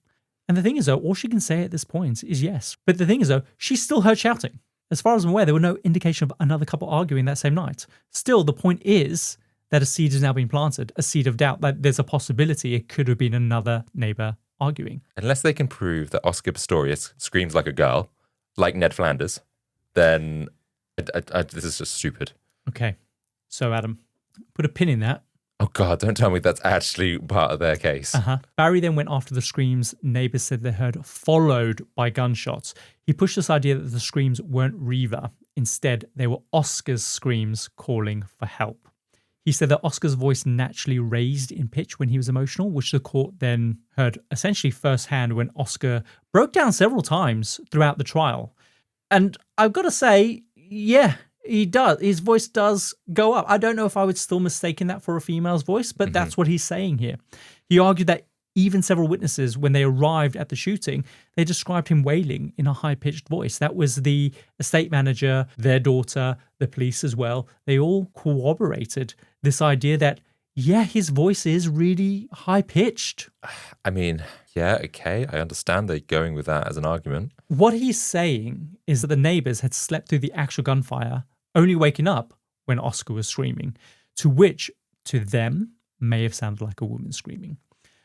And the thing is, though, all she can say at this point is yes. But the thing is, though, she still heard shouting. As far as I'm aware, there were no indication of another couple arguing that same night. Still, the point is that a seed has now been planted, a seed of doubt that there's a possibility it could have been another neighbor arguing. Unless they can prove that Oscar Pistorius screams like a girl, like Ned Flanders, then this is just stupid. Okay. So, Adam, put a pin in that. Oh, God, don't tell me that's actually part of their case. Barry then went after the screams neighbors said they heard, followed by gunshots. He pushed this idea that the screams weren't Reeva. Instead, they were Oscar's screams calling for help. He said that Oscar's voice naturally raised in pitch when he was emotional, which the court then heard essentially firsthand when Oscar broke down several times throughout the trial. And I've got to say, yeah, he does. His voice does go up. I don't know if I would still mistaken that for a female's voice, but that's what he's saying here. He argued that even several witnesses, when they arrived at the shooting, they described him wailing in a high-pitched voice. That was the estate manager, their daughter, the police as well. They all corroborated this idea that, yeah, his voice is really high-pitched. I mean, yeah, okay, I understand they're going with that as an argument. What he's saying is that the neighbors had slept through the actual gunfire, only waking up when Oscar was screaming, to which, to them, may have sounded like a woman screaming.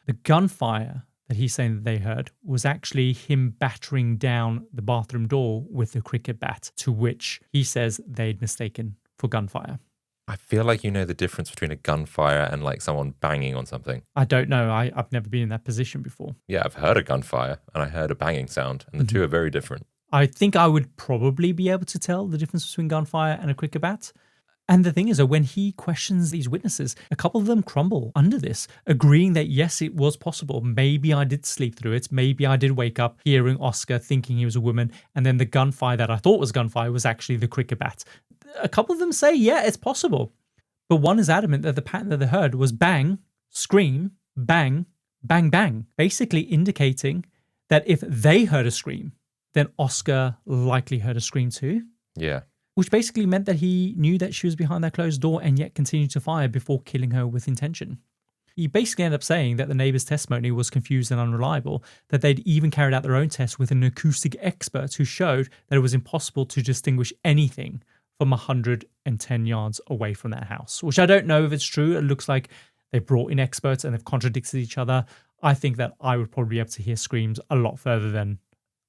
The gunfire that he's saying that they heard was actually him battering down the bathroom door with the cricket bat, to which he says they'd mistaken for gunfire. I feel like you know the difference between a gunfire and like someone banging on something. I don't know. I've never been in that position before. Yeah, I've heard a gunfire and I heard a banging sound, and the two are very different. I think I would probably be able to tell the difference between gunfire and a cricket bat. And the thing is, when he questions these witnesses, a couple of them crumble under this, agreeing that yes, it was possible. Maybe I did sleep through it. Maybe I did wake up hearing Oscar thinking he was a woman. And then the gunfire that I thought was gunfire was actually the cricket bat. A couple of them say, yeah, it's possible. But one is adamant that the pattern that they heard was bang, scream, bang, bang, bang, basically indicating that if they heard a scream, then Oscar likely heard a scream too. Yeah. Which basically meant that he knew that she was behind that closed door and yet continued to fire before killing her with intention. He basically ended up saying that the neighbor's testimony was confused and unreliable, that they'd even carried out their own test with an acoustic expert who showed that it was impossible to distinguish anything from 110 yards away from that house, which I don't know if it's true. It looks like they brought in experts and they've contradicted each other. I think that I would probably be able to hear screams a lot further than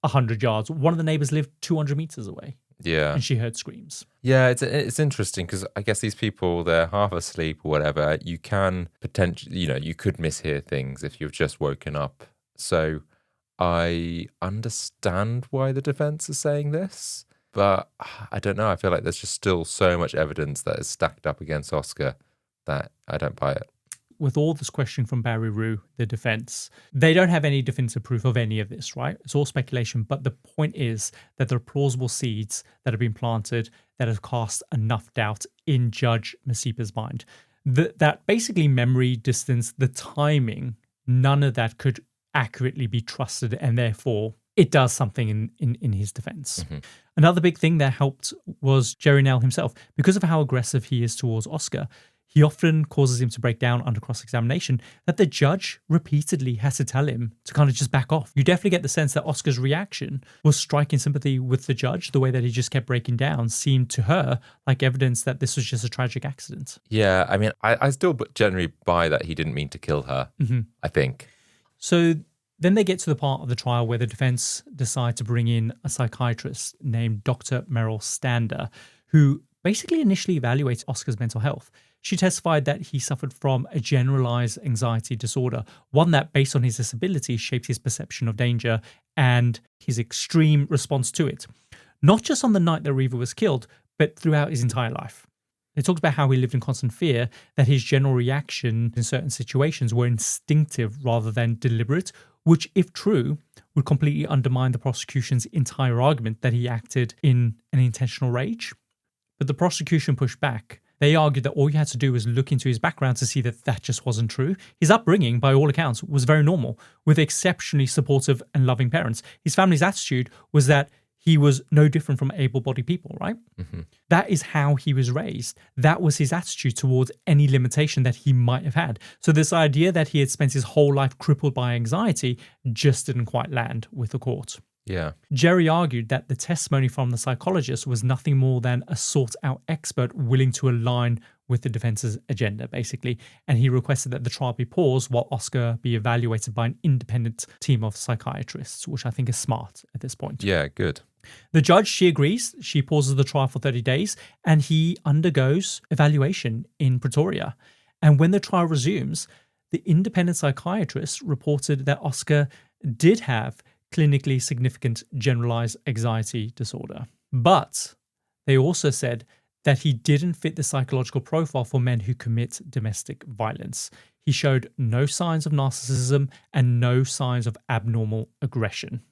100 yards. One of the neighbors lived 200 meters away. Yeah. And she heard screams. Yeah, it's interesting because I guess these people, they're half asleep or whatever. You can potentially, you could mishear things if you've just woken up. So I understand why the defense is saying this, but I don't know. I feel like there's just still so much evidence that is stacked up against Oscar that I don't buy it. With all this question from Barry Rue, the defense, they don't have any definitive proof of any of this, right? It's all speculation. But the point is that there are plausible seeds that have been planted that have cast enough doubt in Judge Masipa's mind. That basically memory, distance, the timing, none of that could accurately be trusted, and therefore it does something in his defense. Another big thing that helped was Jerry Nell himself. Because of how aggressive he is towards Oscar, he often causes him to break down under cross-examination, that the judge repeatedly has to tell him to kind of just back off. You definitely get the sense that Oscar's reaction was striking sympathy with the judge. The way that he just kept breaking down seemed to her like evidence that this was just a tragic accident. Yeah, I mean, I still generally buy that he didn't mean to kill her, I think. So then they get to the part of the trial where the defense decide to bring in a psychiatrist named Dr. Meryl Stander, who basically initially evaluates Oscar's mental health. She testified that he suffered from a generalized anxiety disorder, one that, based on his disability, shaped his perception of danger and his extreme response to it. Not just on the night that Reeva was killed, but throughout his entire life. They talked about how he lived in constant fear, that his general reaction in certain situations were instinctive rather than deliberate, which, if true, would completely undermine the prosecution's entire argument that he acted in an intentional rage. But the prosecution pushed back. They argued that all you had to do was look into his background to see that that just wasn't true. His upbringing, by all accounts, was very normal, with exceptionally supportive and loving parents. His family's attitude was that he was no different from able-bodied people, right? That is how he was raised. That was his attitude towards any limitation that he might have had. So this idea that he had spent his whole life crippled by anxiety just didn't quite land with the court. Yeah. Jerry argued that the testimony from the psychologist was nothing more than a sought-out expert willing to align with the defense's agenda, basically, and he requested that the trial be paused while Oscar be evaluated by an independent team of psychiatrists, which I think is smart at this point. Yeah, good. The judge, she agrees. She pauses the trial for 30 days, and he undergoes evaluation in Pretoria. And when the trial resumes, the independent psychiatrist reported that Oscar did have clinically significant generalized anxiety disorder. But they also said that he didn't fit the psychological profile for men who commit domestic violence. He showed no signs of narcissism and no signs of abnormal aggression.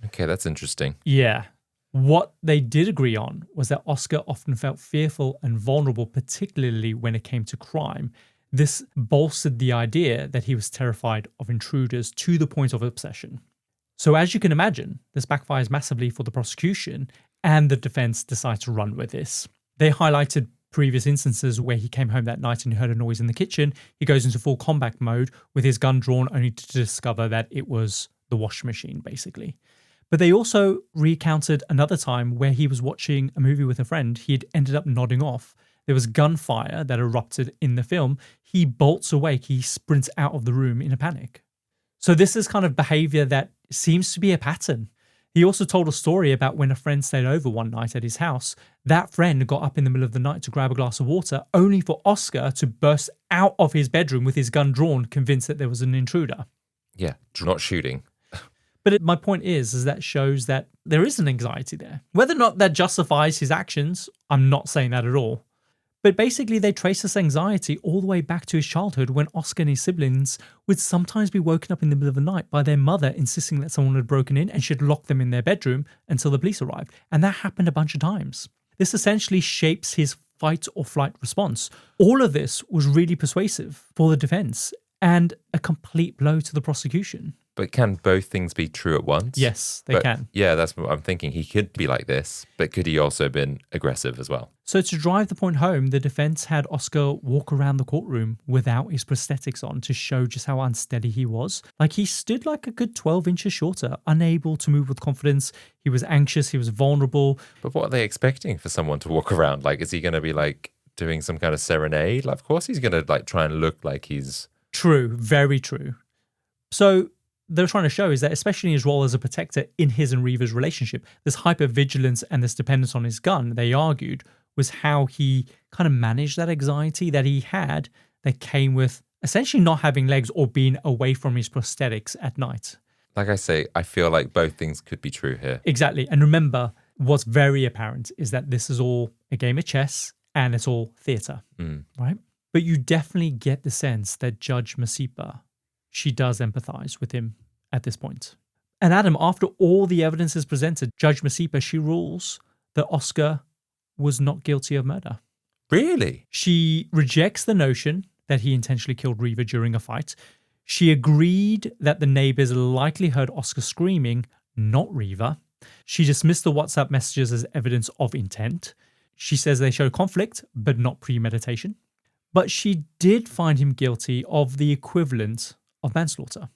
Okay, that's interesting. Yeah. What they did agree on was that Oscar often felt fearful and vulnerable, particularly when it came to crime. This bolstered the idea that he was terrified of intruders to the point of obsession. So as you can imagine, this backfires massively for the prosecution, and the defense decide to run with this. They highlighted previous instances where he came home that night and heard a noise in the kitchen. He goes into full combat mode with his gun drawn, only to discover that it was the washing machine, basically. But they also recounted another time where he was watching a movie with a friend. He had ended up nodding off. There was gunfire that erupted in the film. He bolts awake. He sprints out of the room in a panic. So this is kind of behavior that seems to be a pattern. He also told a story about when a friend stayed over one night at his house. That friend got up in the middle of the night to grab a glass of water, only for Oscar to burst out of his bedroom with his gun drawn, convinced that there was an intruder. Yeah, not shooting. But my point is that shows that there is an anxiety there. Whether or not that justifies his actions, I'm not saying that at all. But basically, they trace this anxiety all the way back to his childhood, when Oscar and his siblings would sometimes be woken up in the middle of the night by their mother insisting that someone had broken in and she'd lock them in their bedroom until the police arrived. And that happened a bunch of times. This essentially shapes his fight or flight response. All of this was really persuasive for the defense and a complete blow to the prosecution. But can both things be true at once? Yes, they can. Yeah, that's what I'm thinking. He could be like this, but could he also have been aggressive as well? So to drive the point home, the defense had Oscar walk around the courtroom without his prosthetics on to show just how unsteady he was. Like, he stood like a good 12 inches shorter, unable to move with confidence. He was anxious, he was vulnerable. But what are they expecting for someone to walk around? Like, is he going to be like doing some kind of serenade? Like, of course he's going to like try and look like he's... True, very true. So they're trying to show is that, especially in his role as a protector in his and Reeva's relationship, this hypervigilance and this dependence on his gun, they argued, was how he kind of managed that anxiety that he had that came with essentially not having legs or being away from his prosthetics at night. Like I say, I feel like both things could be true here. Exactly. And remember, what's very apparent is that this is all a game of chess and it's all theatre, right? But you definitely get the sense that Judge Masipa, she does empathize with him at this point. And Adam, after all the evidence is presented, Judge Masipa, she rules that Oscar was not guilty of murder. Really? She rejects the notion that he intentionally killed Reeva during a fight. She agreed that the neighbors likely heard Oscar screaming, not Reeva. She dismissed the WhatsApp messages as evidence of intent. She says they show conflict, but not premeditation. But she did find him guilty of the equivalent of manslaughter.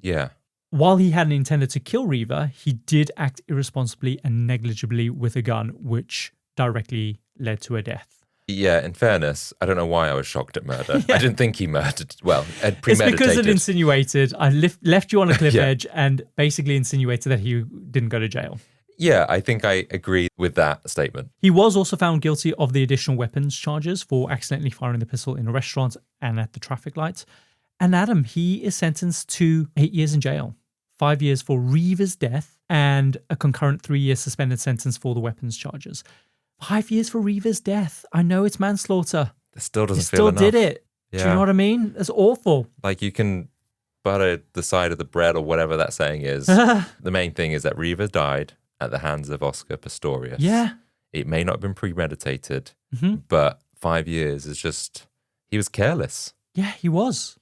Yeah. While he hadn't intended to kill Reeva, he did act irresponsibly and negligibly with a gun, which directly led to her death. Yeah, in fairness, I don't know why I was shocked at murder. I didn't think he murdered. Well, had It's premeditated. because it insinuated, I left you on a cliff Yeah. edge and basically insinuated that he didn't go to jail. Yeah, I think I agree with that statement. He was also found guilty of the additional weapons charges for accidentally firing the pistol in a restaurant and at the traffic light. And Adam, he is sentenced to 8 years in jail, 5 years for Reeva's death, and a concurrent 3-year suspended sentence for the weapons charges. 5 years for Reeva's death. I know it's manslaughter. It still doesn't He feel still enough. did it. Do you know what I mean? That's awful. Like you can butter the side of the bread or whatever that saying is. The main thing is that Reeva died at the hands of Oscar Pistorius. Yeah. It may not have been premeditated, Mhm. but 5 years is just, he was careless. Yeah, he was.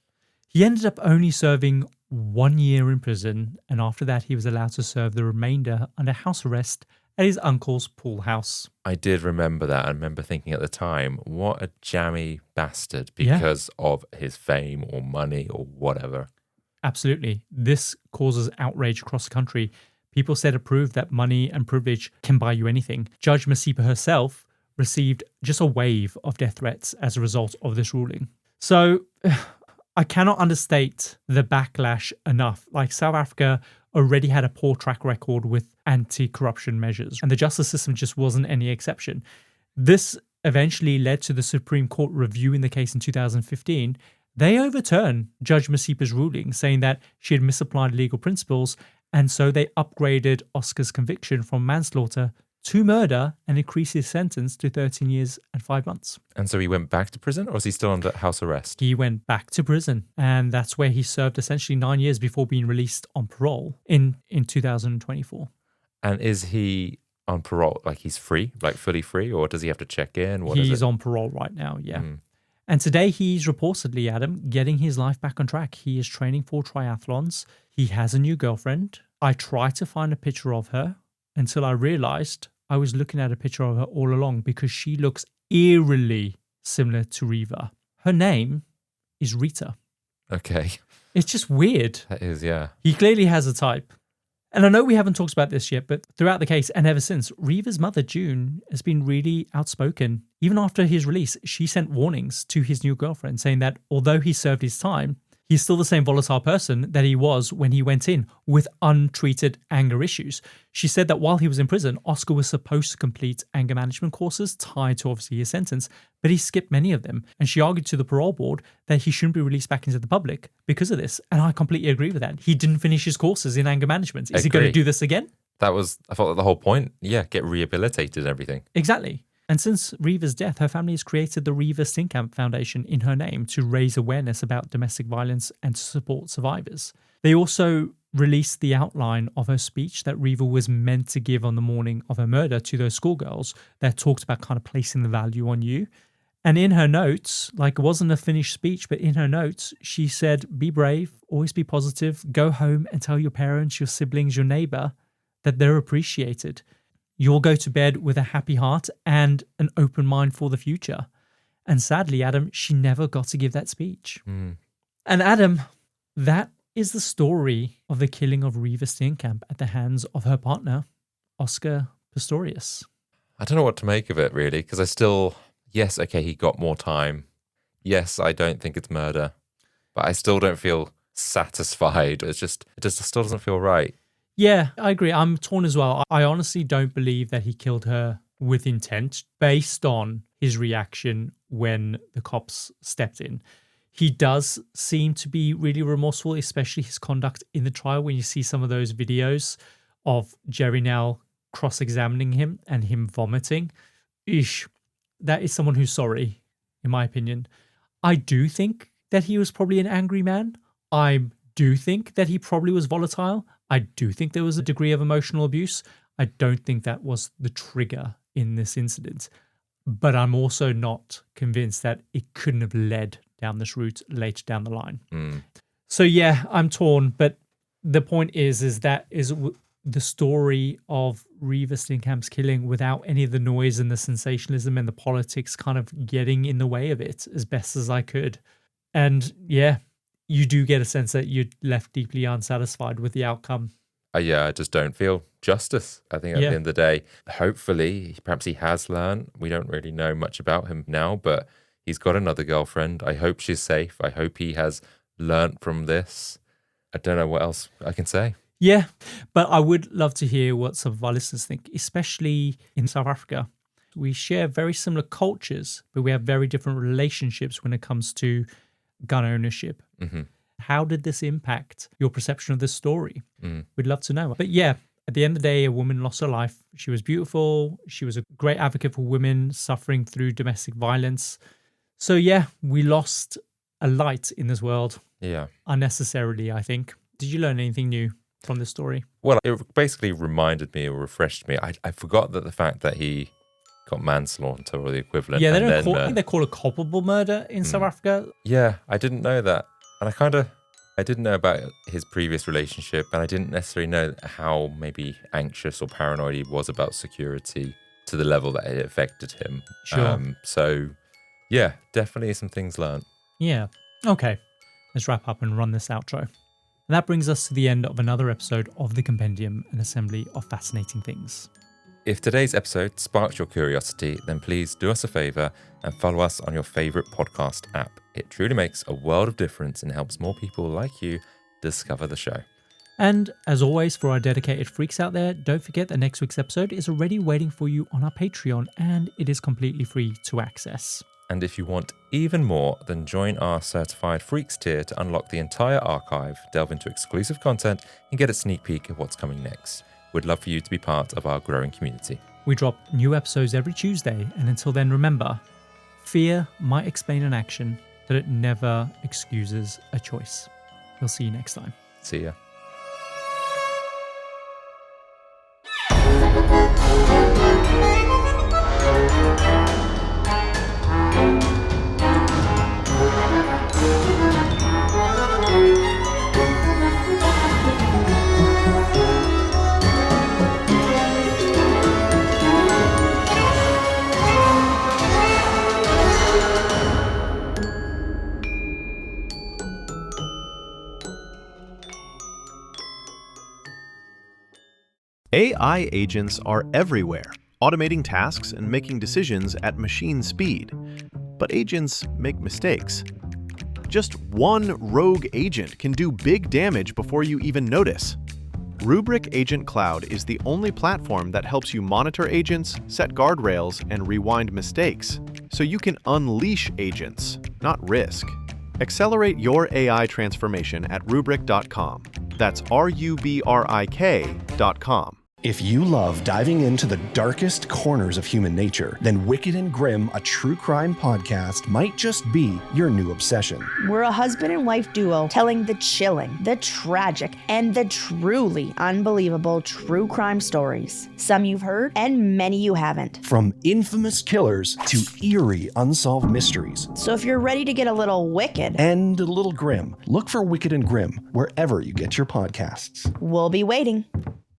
He ended up only serving 1 year in prison, and after that, he was allowed to serve the remainder under house arrest at his uncle's pool house. I did remember that. I remember thinking at the time, what a jammy bastard Yeah. because of his fame or money or whatever. Absolutely. This causes outrage across the country. People said it proved that money and privilege can buy you anything. Judge Masipa herself received just a wave of death threats as a result of this ruling. So I cannot understate the backlash enough. Like, South Africa already had a poor track record with anti-corruption measures, and the justice system just wasn't any exception. This eventually led to the Supreme Court reviewing the case in 2015. They overturned Judge Masipa's ruling, saying that she had misapplied legal principles, and so they upgraded Oscar's conviction from manslaughter to murder and increased his sentence to 13 years and 5 months. And so he went back to prison, or is he still under house arrest? He went back to prison, and that's where he served essentially 9 years before being released on parole in 2024. And is he on parole? Like he's free, like fully free, or does he have to check in? What is He's it? on parole right now, yeah. And today he's reportedly, Adam, getting his life back on track. He is training for triathlons. He has a new girlfriend. I tried to find a picture of her until I realized I was looking at a picture of her all along because she looks eerily similar to Reeva. Her name is Rita. Okay. It's just weird. That is, yeah. He clearly has a type. And I know we haven't talked about this yet, but throughout the case and ever since, Reeva's mother, June, has been really outspoken. Even after his release, she sent warnings to his new girlfriend saying that although he served his time, he's still the same volatile person that he was when he went in with untreated anger issues. She said that while he was in prison, Oscar was supposed to complete anger management courses tied to obviously his sentence, but he skipped many of them. And she argued to the parole board that he shouldn't be released back into the public because of this. And I completely agree with that. He didn't finish his courses in anger management. Is he going to do this again? I thought the whole point, get rehabilitated and everything. Exactly. And since Reeva's death, her family has created the Reeva Steenkamp Foundation in her name to raise awareness about domestic violence and to support survivors. They also released the outline of her speech that Reeva was meant to give on the morning of her murder to those schoolgirls that talked about kind of placing the value on you. And in her notes, like it wasn't a finished speech, but in her notes, she said, be brave, always be positive, go home and tell your parents, your siblings, your neighbor that they're appreciated. You'll go to bed with a happy heart and an open mind for the future. And sadly, Adam, she never got to give that speech. And Adam, that is the story of the killing of Reeva Steenkamp at the hands of her partner, Oscar Pistorius. I don't know what to make of it, really, because I still, yes, okay, he got more time. Yes, I don't think it's murder, but I still don't feel satisfied. It just still doesn't feel right. Yeah, I agree. I'm torn as well. I honestly don't believe that he killed her with intent based on his reaction when the cops stepped in. He does seem to be really remorseful, especially his conduct in the trial when you see some of those videos of Jerry Nell cross-examining him and him vomiting. That is someone who's sorry, in my opinion. I do think that he was probably an angry man. I do think that he probably was volatile. I do think there was a degree of emotional abuse. I don't think that was the trigger in this incident. but I'm also not convinced that it couldn't have led down this route later down the line. So yeah, I'm torn, but the point is that the story of Reeva Steenkamp's killing without any of the noise and the sensationalism and the politics kind of getting in the way of it as best as I could. And yeah, you do get a sense that you're left deeply unsatisfied with the outcome. I just don't feel justice, I think, at the end of the day. Hopefully, perhaps he has learned. We don't really know much about him now, but he's got another girlfriend. I hope she's safe. I hope he has learnt from this. I don't know what else I can say. Yeah, but I would love to hear what some of our listeners think, especially in South Africa. We share very similar cultures, but we have very different relationships when it comes to gun ownership. Mm-hmm. How did this impact your perception of this story? We'd love to know. But yeah, at the end of the day, a woman lost her life. She was beautiful. She was a great advocate for women suffering through domestic violence. So yeah, we lost a light in this world. Yeah. Unnecessarily, I think. Did you learn anything new from this story? Well, it basically reminded me or refreshed me. I forgot that the fact that he got manslaughter or the equivalent. Yeah, I think they call it culpable murder in South Africa. Yeah, I didn't know that. And I didn't know about his previous relationship, and I didn't necessarily know how maybe anxious or paranoid he was about security to the level that it affected him. Sure. So, yeah, definitely some things learned. Yeah. Okay. Let's wrap up and run this outro. And that brings us to the end of another episode of the Compendium, an assembly of fascinating things. If today's episode sparked your curiosity, then please do us a favor and follow us on your favorite podcast app. It truly makes a world of difference and helps more people like you discover the show. And as always, for our dedicated freaks out there, don't forget that next week's episode is already waiting for you on our Patreon, and it is completely free to access. And if you want even more, then join our Certified Freaks tier to unlock the entire archive, delve into exclusive content, and get a sneak peek at what's coming next. We'd love for you to be part of our growing community. We drop new episodes every Tuesday, and until then, remember, fear might explain an action, but it never excuses a choice. We'll see you next time. See ya. AI agents are everywhere, automating tasks and making decisions at machine speed. But agents make mistakes. Just one rogue agent can do big damage before you even notice. Rubrik Agent Cloud is the only platform that helps you monitor agents, set guardrails, and rewind mistakes, so you can unleash agents, not risk. Accelerate your AI transformation at Rubrik.com. That's RUBRIK.com. If you love diving into the darkest corners of human nature, then Wicked and Grim, a true crime podcast, might just be your new obsession. We're a husband and wife duo telling the chilling, the tragic, and the truly unbelievable true crime stories. Some you've heard and many you haven't. From infamous killers to eerie unsolved mysteries. So if you're ready to get a little wicked and a little grim, look for Wicked and Grim wherever you get your podcasts. We'll be waiting.